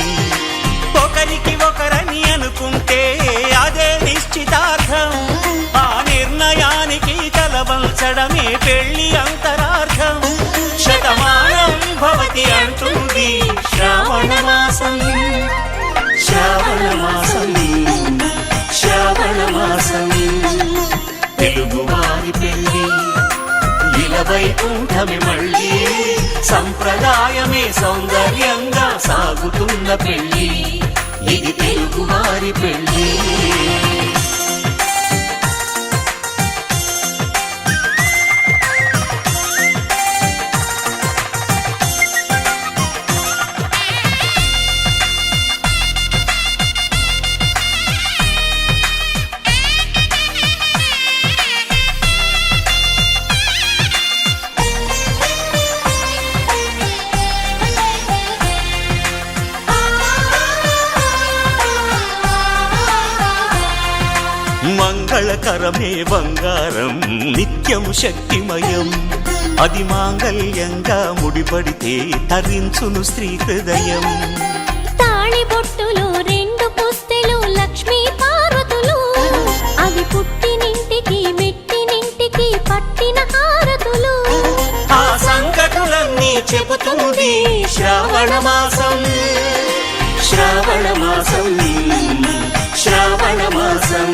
ఒకరికి ఒకరని అనుకుంటే అదే నిశ్చితార్థం ఆ నిర్ణయానికి తలవంచడమే పెళ్ళి అంతరార్థం శతమానం భవతి అంటుంది శ్రావణ మాసం శ్రావణ మాసం శ్రావణ మాసం తెలుగువారి పెళ్ళి ఇలవైకుంఠమి మళ్ళీ సంప్రదాయమే సౌందర్యంగా సాగుతున్న పెళ్ళి ఇది తెలుగువారి పెళ్ళి కరమే బంగారం నిత్యం శక్తిమయం అది మాంగళ్యంగా ముడిపడితే తరించును స్త్రీ హృదయం తాళి బొట్టులు రెండు పుస్తెలు లక్ష్మీ పార్వతులు అవి పుట్టినింటికి మెట్టినింటికి పట్టిన హారతులు ఆ సంకటులన్నీ చెబుతుంది శ్రావణ మాసం శ్రావణ మాసం శ్రావణ మాసం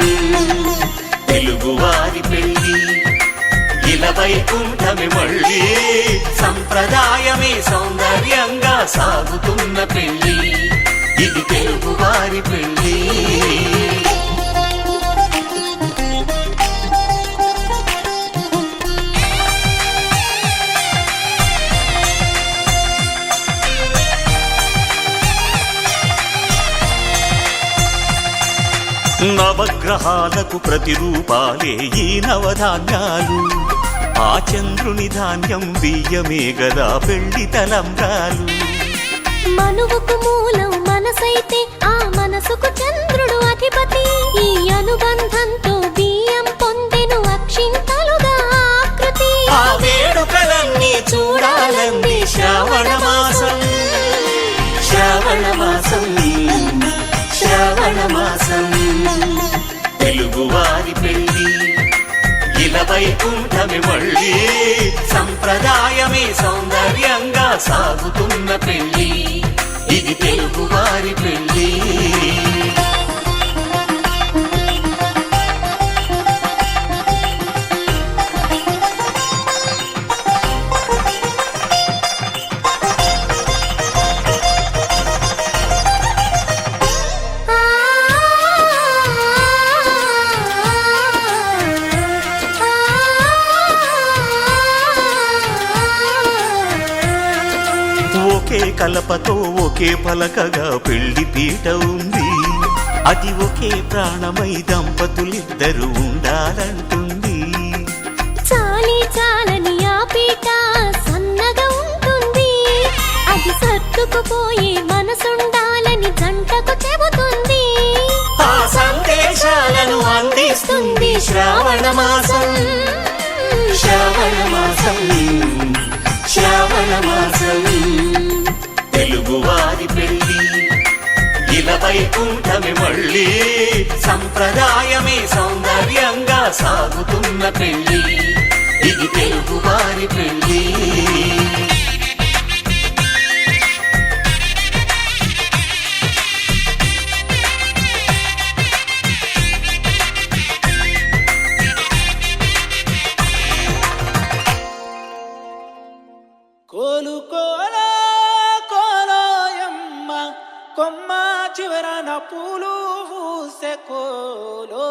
తెలుగువారి పెళ్ళి ఇలా వైకుంఠమి మళ్ళీ సంప్రదాయమే సౌందర్యంగా సాగుతున్న పెళ్ళి ఇది తెలుగువారి పెళ్ళి నవగ్రహాలకు ప్రతిరూపాలే ఈ నవధాన్యాలు ఆ చంద్రుని ధాన్యం బియ్యమే గదా పెళ్లి తలంబ్రాలు మనువుకు మూలం మనసైతే ఆ మనసుకు చంద్రుడు అధిపతి ఈ అనుబంధంతో బియ్యం పొందెను అక్షింతలుగా ఆకృతి ఆ వేడుకలన్నీ చూడాలంది శ్రావణ మాసం శ్రావణ మాసం శ్రావణ మాసం తెలుగువారి పెళ్ళి ఇలా వైకుంఠమి మళ్ళీ సంప్రదాయమే సౌందర్యంగా సాగుతున్న పెళ్ళి ఇది తెలుగువారి పెళ్ళి ఒకే కలపతో ఒకే పలకగా పెళ్లి పీట ఉంది అది ఒకే ప్రాణమై దంపతులిద్దరు ఉండాలంటుంది చాలి చాలని ఆ పీట సన్నగా ఉంటుంది అది సర్దుకుపోయే మనసుండాలని జంటకు చెబుతుంది ఆ సందేశాలను అందిస్తుంది శ్రావణ మాసం శ్రావణ మాసం శ్రావణ మాసం తెలుగువారి పెళ్ళి ఇలా వైకుంఠమి మళ్ళీ సంప్రదాయమే సౌందర్యంగా సాగుతున్న పెళ్ళి ఇది తెలుగువారి పెళ్ళి కోలు కోలో కోలోయమ్మ కొమ్మ చివరన పూలు పూసే కోలో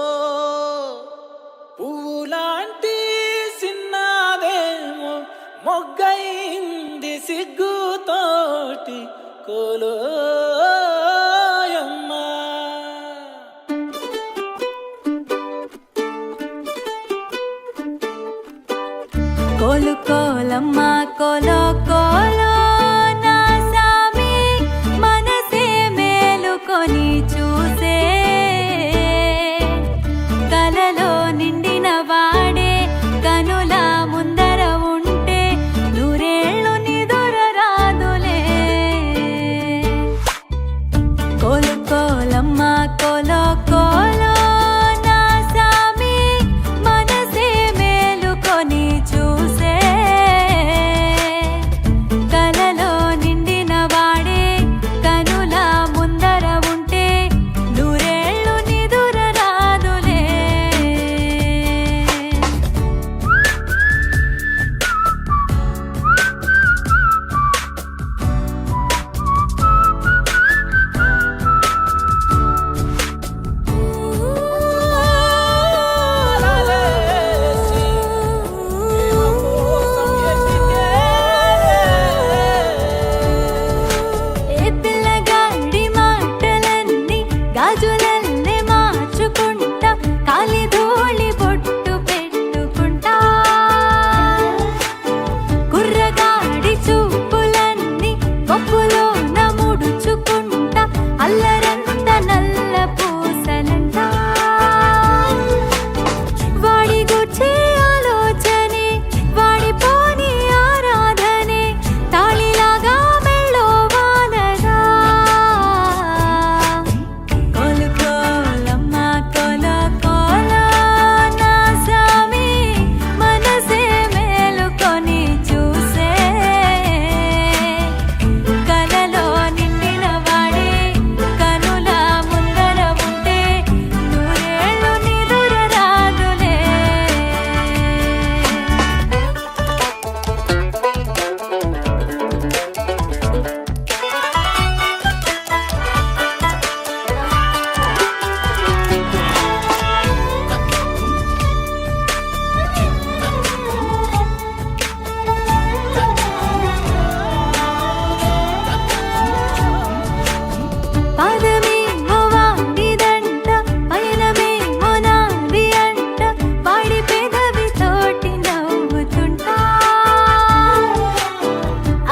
పువ్వులాంటి సిన్నదేమో మొగ్గైంది సిగ్గుతోటి కోలోయమ్మ కోలు కోలమ్మ కోలో కోలో నా సామి మనసే మేలుకొని చూసే కలలో నిండిన వాడే కనుల ముందర ఉంటే నూరేళ్ళు నిదుర రాదులే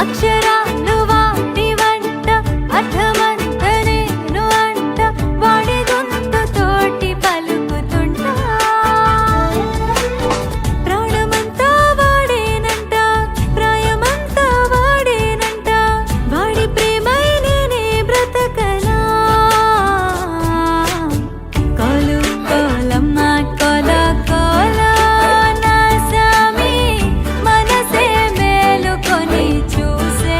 అక్షరాలు వాడి వంట అర్థమంత నేను అంట వాడి గొంతు తోటి పలుకుతుంటా ప్రాణమంతా వాడేనంట ప్రాయమంతా వాడేనంట వాడి ప్రేమై నేనే బ్రతకనా కోలు కోలమ్మ కోల కోల నా సామి మనసే మేలుకొని చూసే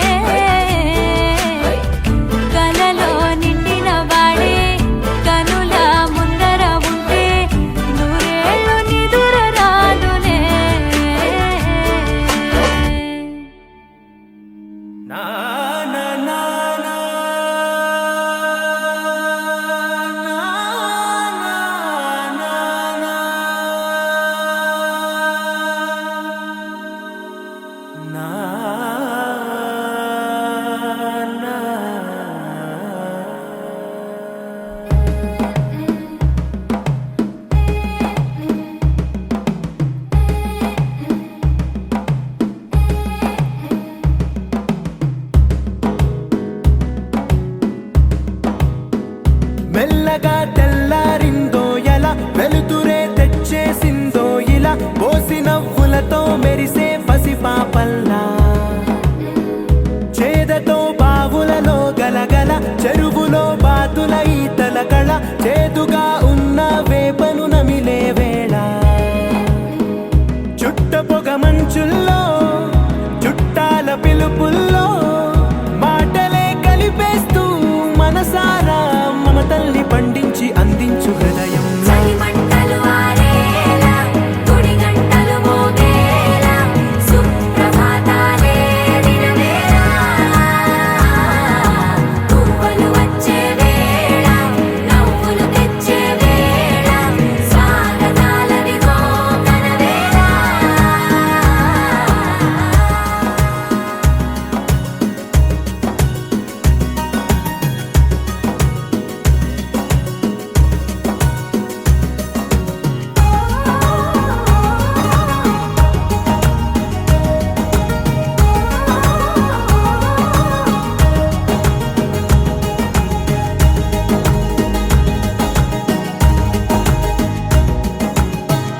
కలలో నిండిన వాడే కనుల ముందర ఉంటే నూరేళ్ళు నిదుర రాదులే మెల్లగా తెల్లారిందో ఎలా వెలుతురే తెచ్చేసిందో ఇలా పోసి నవ్వులతో మెరిసే పసిపాపల్లా చేదతో బావులలో గలగల చెరువులో బాతుల ఈతల కళ చేదుగా ఉన్న వేపను నమిలే వేళ చుట్ట పొగ మంచుల్లో చుట్టాల పిలుపుల్లో మాటలే కలిపేస్తూ మనసారా మమతల్ని పండించి అందించు హృదయం చలిమంటలు ఆరేలా గుడి గంటలు మోగేలా సుప్రభాతాలే వినవేళ పువ్వులు వచ్చే వేళ నవ్వులు తెచ్చే వేళ స్వాగతాలవిగో కనవేళ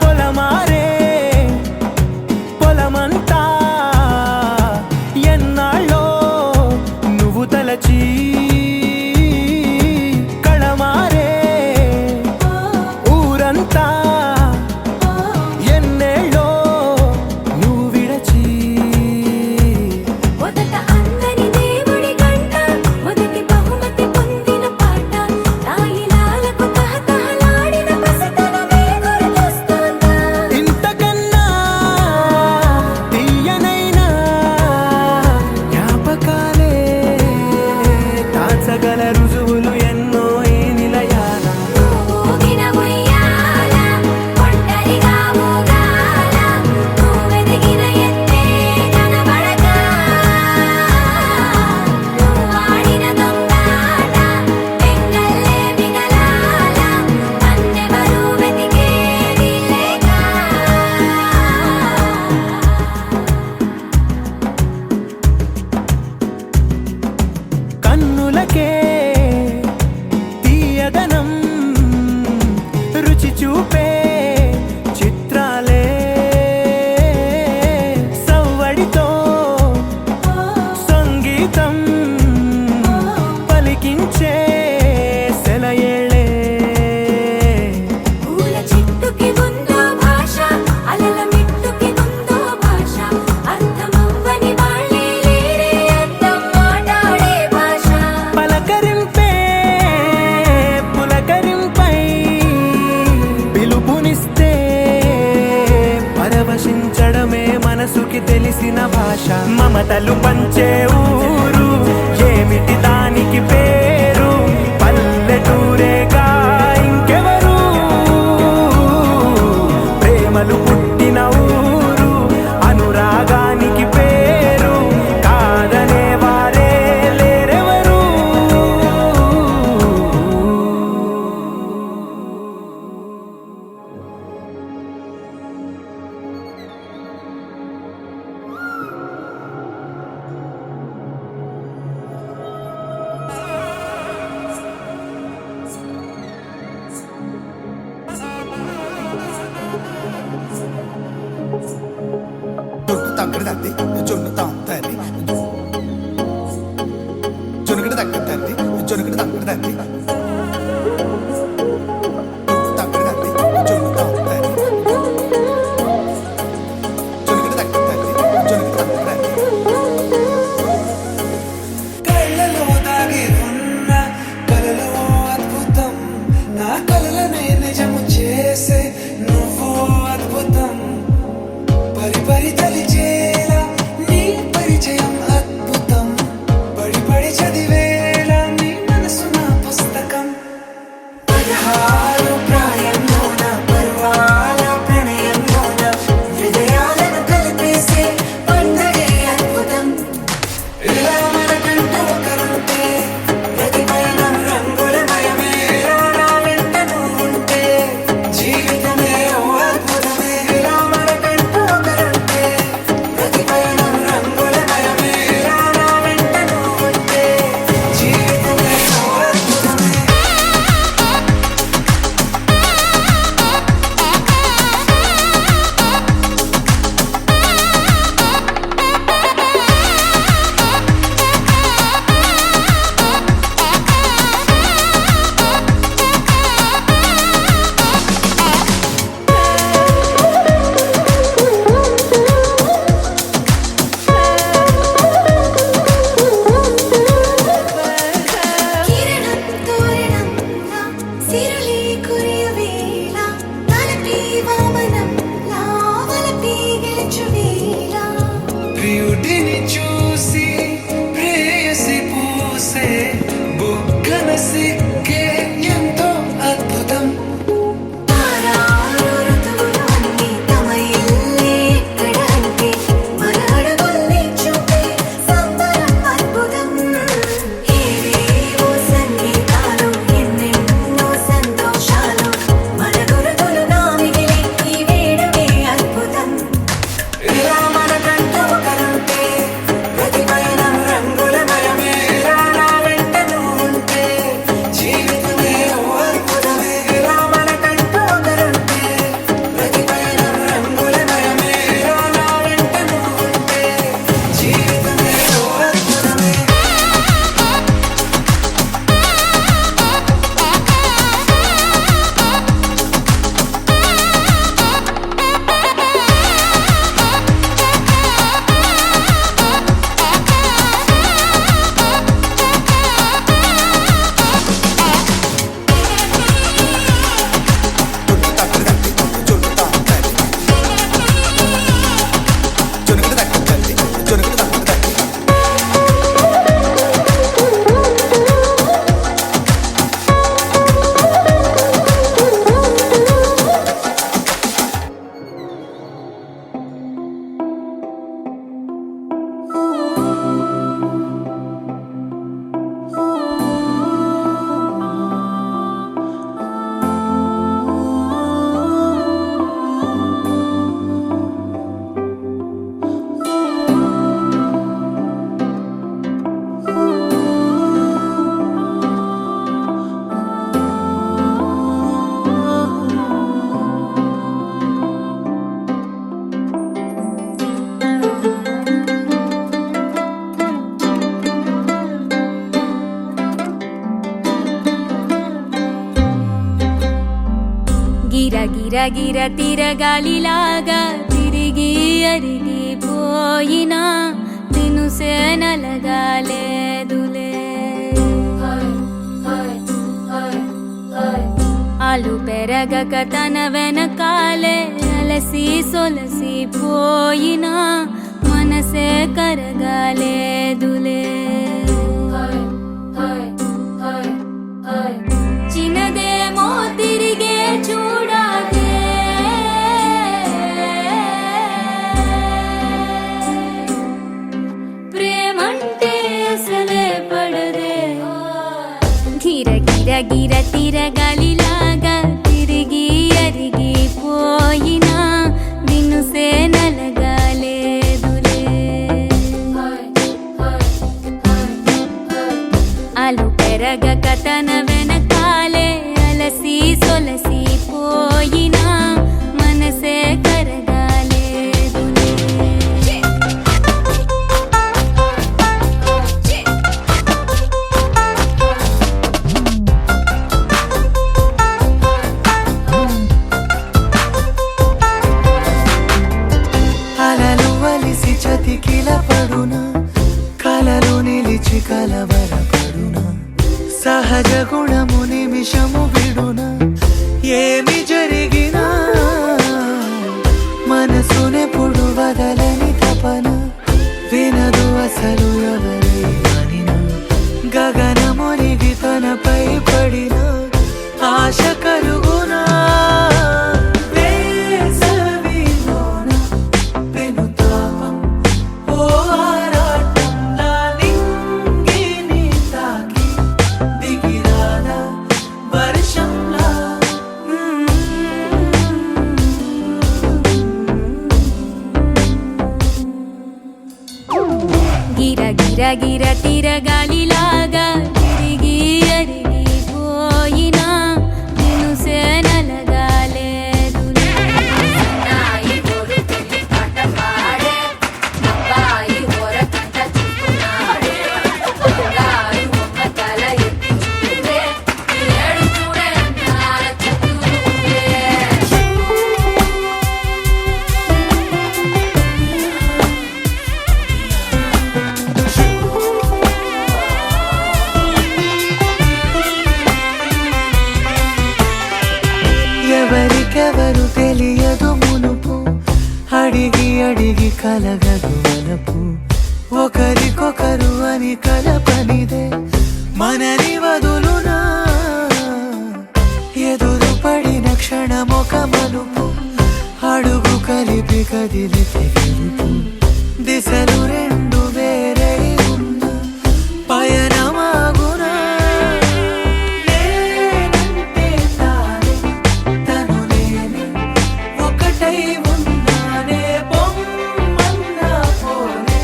పొలమారే పొలమంతా ఎన్నాళ్ళో నువ్వు తలచి కళమారే ఊరంతా ఎన్నేళ్ళో నువ్వు విడచి మొదట అందని దేవుడి గంట మొదటి బహుమతి పొందిన పాట తాయిలాలకు తహతహలాడిన పసితనమే గుర్తొస్తుందా ఇంతకన్నా తీయనైనా జ్ఞాపకాలే దాచగల రుజువులు ఎన్నో ఈ నిలయాల ఊగిన ఉయ్యాల ఒంటరిగా ఊగాల నువ్వెదిగిన ఎత్తే కనబడక నువ్వాడిన దొంగాట పెంగల్లే మిగలాల నన్నెవరూ వెతికేది లేక కన్నులకే తీయదనం రుచి చూపే చిత్రాలే సవ్వడితో సంగీతం పలికించే సెలయేళే పూల చెట్టుకి ఉందో భాష అలల మిట్టుకి ఉందో భాష అర్థమవ్వని వాళ్ళే లేరే అర్థం మాట్లాడే భాష పలకరింపే పులకరింపై పిలుపునిస్తే పరవశించడమే మనసుకి తెలిసిన భాష మమతలు పంచే ఊరు తగ్గి జొన్ను తాంతరి జొనుగడ తగ్గ తల్లి జొనుగడ తగ్గ తల్లి ప్రియుడిని చూసి ప్రేయసి పూసే బుగ్గన సిగ్గే ఎంతో అద్భుతం గిర తిరగాలిలాగా తిరిగి అరిగిపోయినా దినుసే నలగాలేదులే ఆలు పెరగక తన వెనకాలే అలసి సొలసి పోయినా మనసే కరగాలేదులే చిన్నదేమో తిరిగే చూడాలే ప్రేమంటే అసలే పడదే గిర తిరగాలిలాగా తిరిగి అరిగిపోయినా దినుసే నలగాలేదులే ఆలు పెరగక తన వెనకాలే అలసి సొలసి పోయినా మనసే కరగాలేదులే చూసి కలవరపడునా సహజ గుణము నిమిషము విడునా ఏమి జరిగినా మనసునెప్పుడు వదలని తపన వినదు అసలు ఎవరి అనినా గగనమునిగి తనపై పడిన ఆశ కలుగునా వేసవిలోన పెనుతాపం ఓ ఆరాటంలా నింగిని తాకి దిగిరాదా వర్షంలా గిర గిర గిర తిరగాలిలాగా తిరిగి అరిగిపోయినా దినుసే నలగాలేదులే. నాయి తోడు పెళ్లి పాట పాడే అబ్బాయి ఓరకంట చూస్తున్నాడే బంగారు ఒక్క తల ఎత్తి చూడే ఏడు చూడే అందాల చుట్టూరే ఎవరికెవరు తెలియదు మునుపు అడిగి అడిగి కలగదు వలపు ఒకరికొకరు అని కలపనిదే మనని వదులునా ఎదురు పడిన క్షణమొక మలుపు అడుగు కలిపి కదిలితే గెలుపు దిశలు రెండు వేరై ఉన్న పయనమాగునా నేనంటే తానే తను నేనే ఒకటై ఉన్నానే బొమ్మన్నా పోనే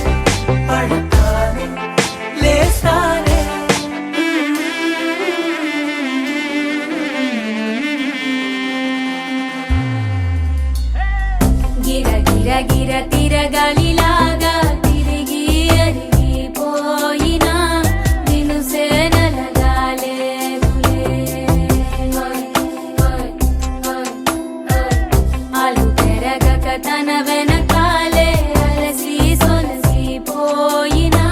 పడతానే లేస్తానే గిర గిర గిర తిరగాలిలాగా తిరిగి అరిగిపోయినా దినుసే నలగాలేదులే. అలు పెరగక తన వెనకాలే అలసి సొలసిపోయినా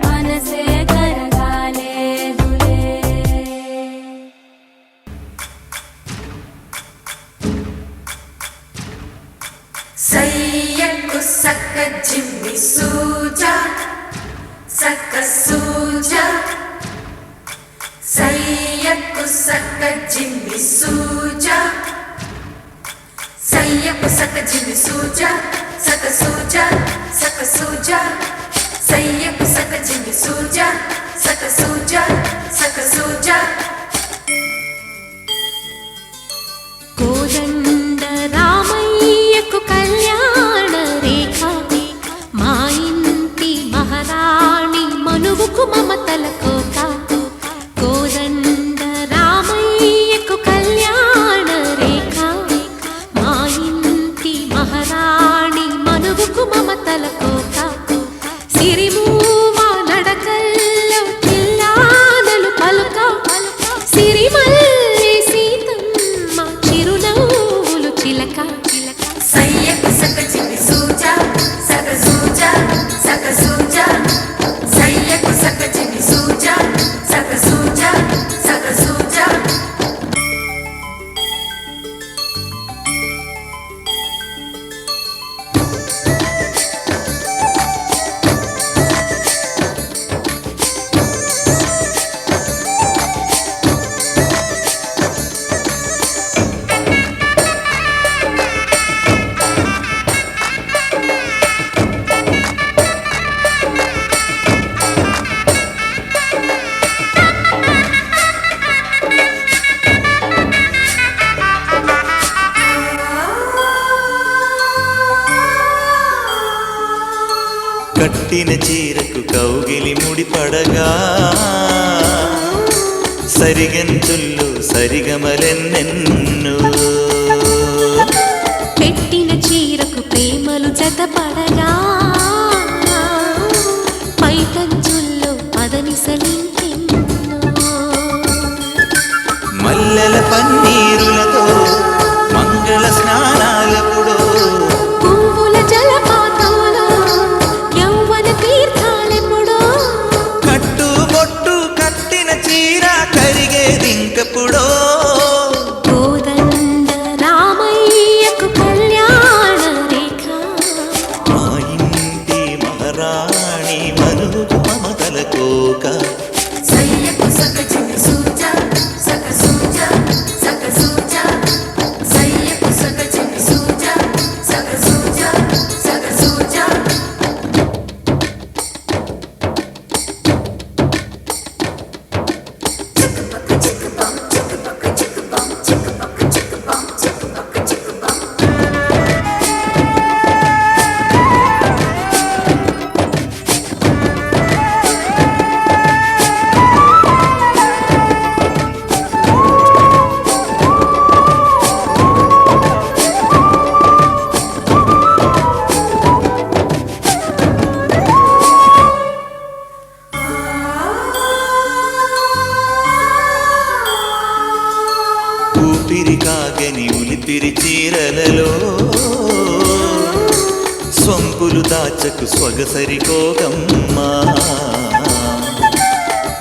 మనసే కరగాలేదులే. సయ్యకు సక్క జిమ్మి సూజా సక్క సూజా సయ్యకు సక్క జిమ్మి సూజా సయ్యకు సక్క జిమ్మి సూజా సక్క సూజా సక్క సూజా సయ్యకు సక్క జిమ్మి సూజా సక్క సూజా సక్క సూజా కోదండ రామయ్యకు కళ్యాణ రేఖ మా ఇంటి మహారాణి మనువుకు మమతల కోట కోదండ రామయ్యకు కళ్యాణ రేఖ మా ఇంటి మహారాణి మనువుకు మమతల కోట సిరిమూవ నడకల్లో చిల్లానలు పలుక సిరిమల్లి సీతమ్మ చిరునవ్వులు చిలక సయ్యకు సక్క జిమ్మి సూజా సక్క సూజా సక్క సూజా సయ్యకు సక్క జిమ్మి సూజా సక్క సూజా సక్క సూజా కట్టిన చీరకు కౌగిలి ముడిపడగా సరిగంతుల్లో సరిగమలెన్నెన్నో పెట్టిన చీరకు ప్రేమలు జతపడగా పైకంచుల్లో పదనిసలింకెన్నో మల్లెల పన్నీరులతో మంగళ స్నానాలపుడో పువ్వుల జలపాతంలో యౌవన తీర్థాలెప్పుడో కట్ట కోక సయ్యకు సక జిమి సూజా సక సూజా సక సూజా సయ్యకు సక జిమి సూజా సక సూజా సక సూజా చిక్కుపక్క చిక్కుపం చిక్కుపక్క చిక్కుపం చిక్కుపక్క చిక్కుపం చిక్కుపక్క చిక్కుపం ఊపిరి కాగని ఉలిపిరి చీరలలో స్వంపులు దాచకు స్వగసరి కోగమ్మా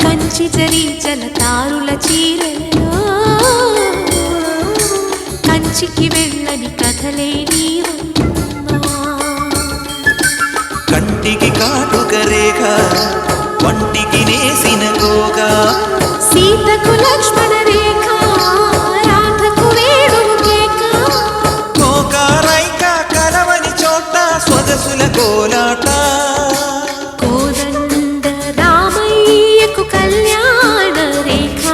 కంచి జరి జలతారుల చీరలలో కంచికి వెళ్ళని కథలే నీవమ్మా. కంటికి కాటుక రేఖ వంటికి నేసిన కోక సీతకు లక్ష్మణ రేఖ రాధకు వేణువు కేక కోక రైక కలవని చోట స్వదసుల కోలాట కోదండ రామయ్యకు కళ్యాణ రేఖ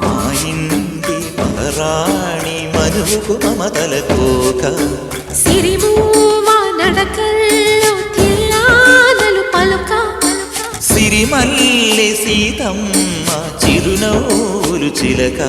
మా ఇంటి మహారాణి మనువుకు మమతల కోక సిరిమూవ నడకల్లో తిల్లానలు పలుక సిరిమల్లె సీతమ్మ చిరునవ్వులు చిలక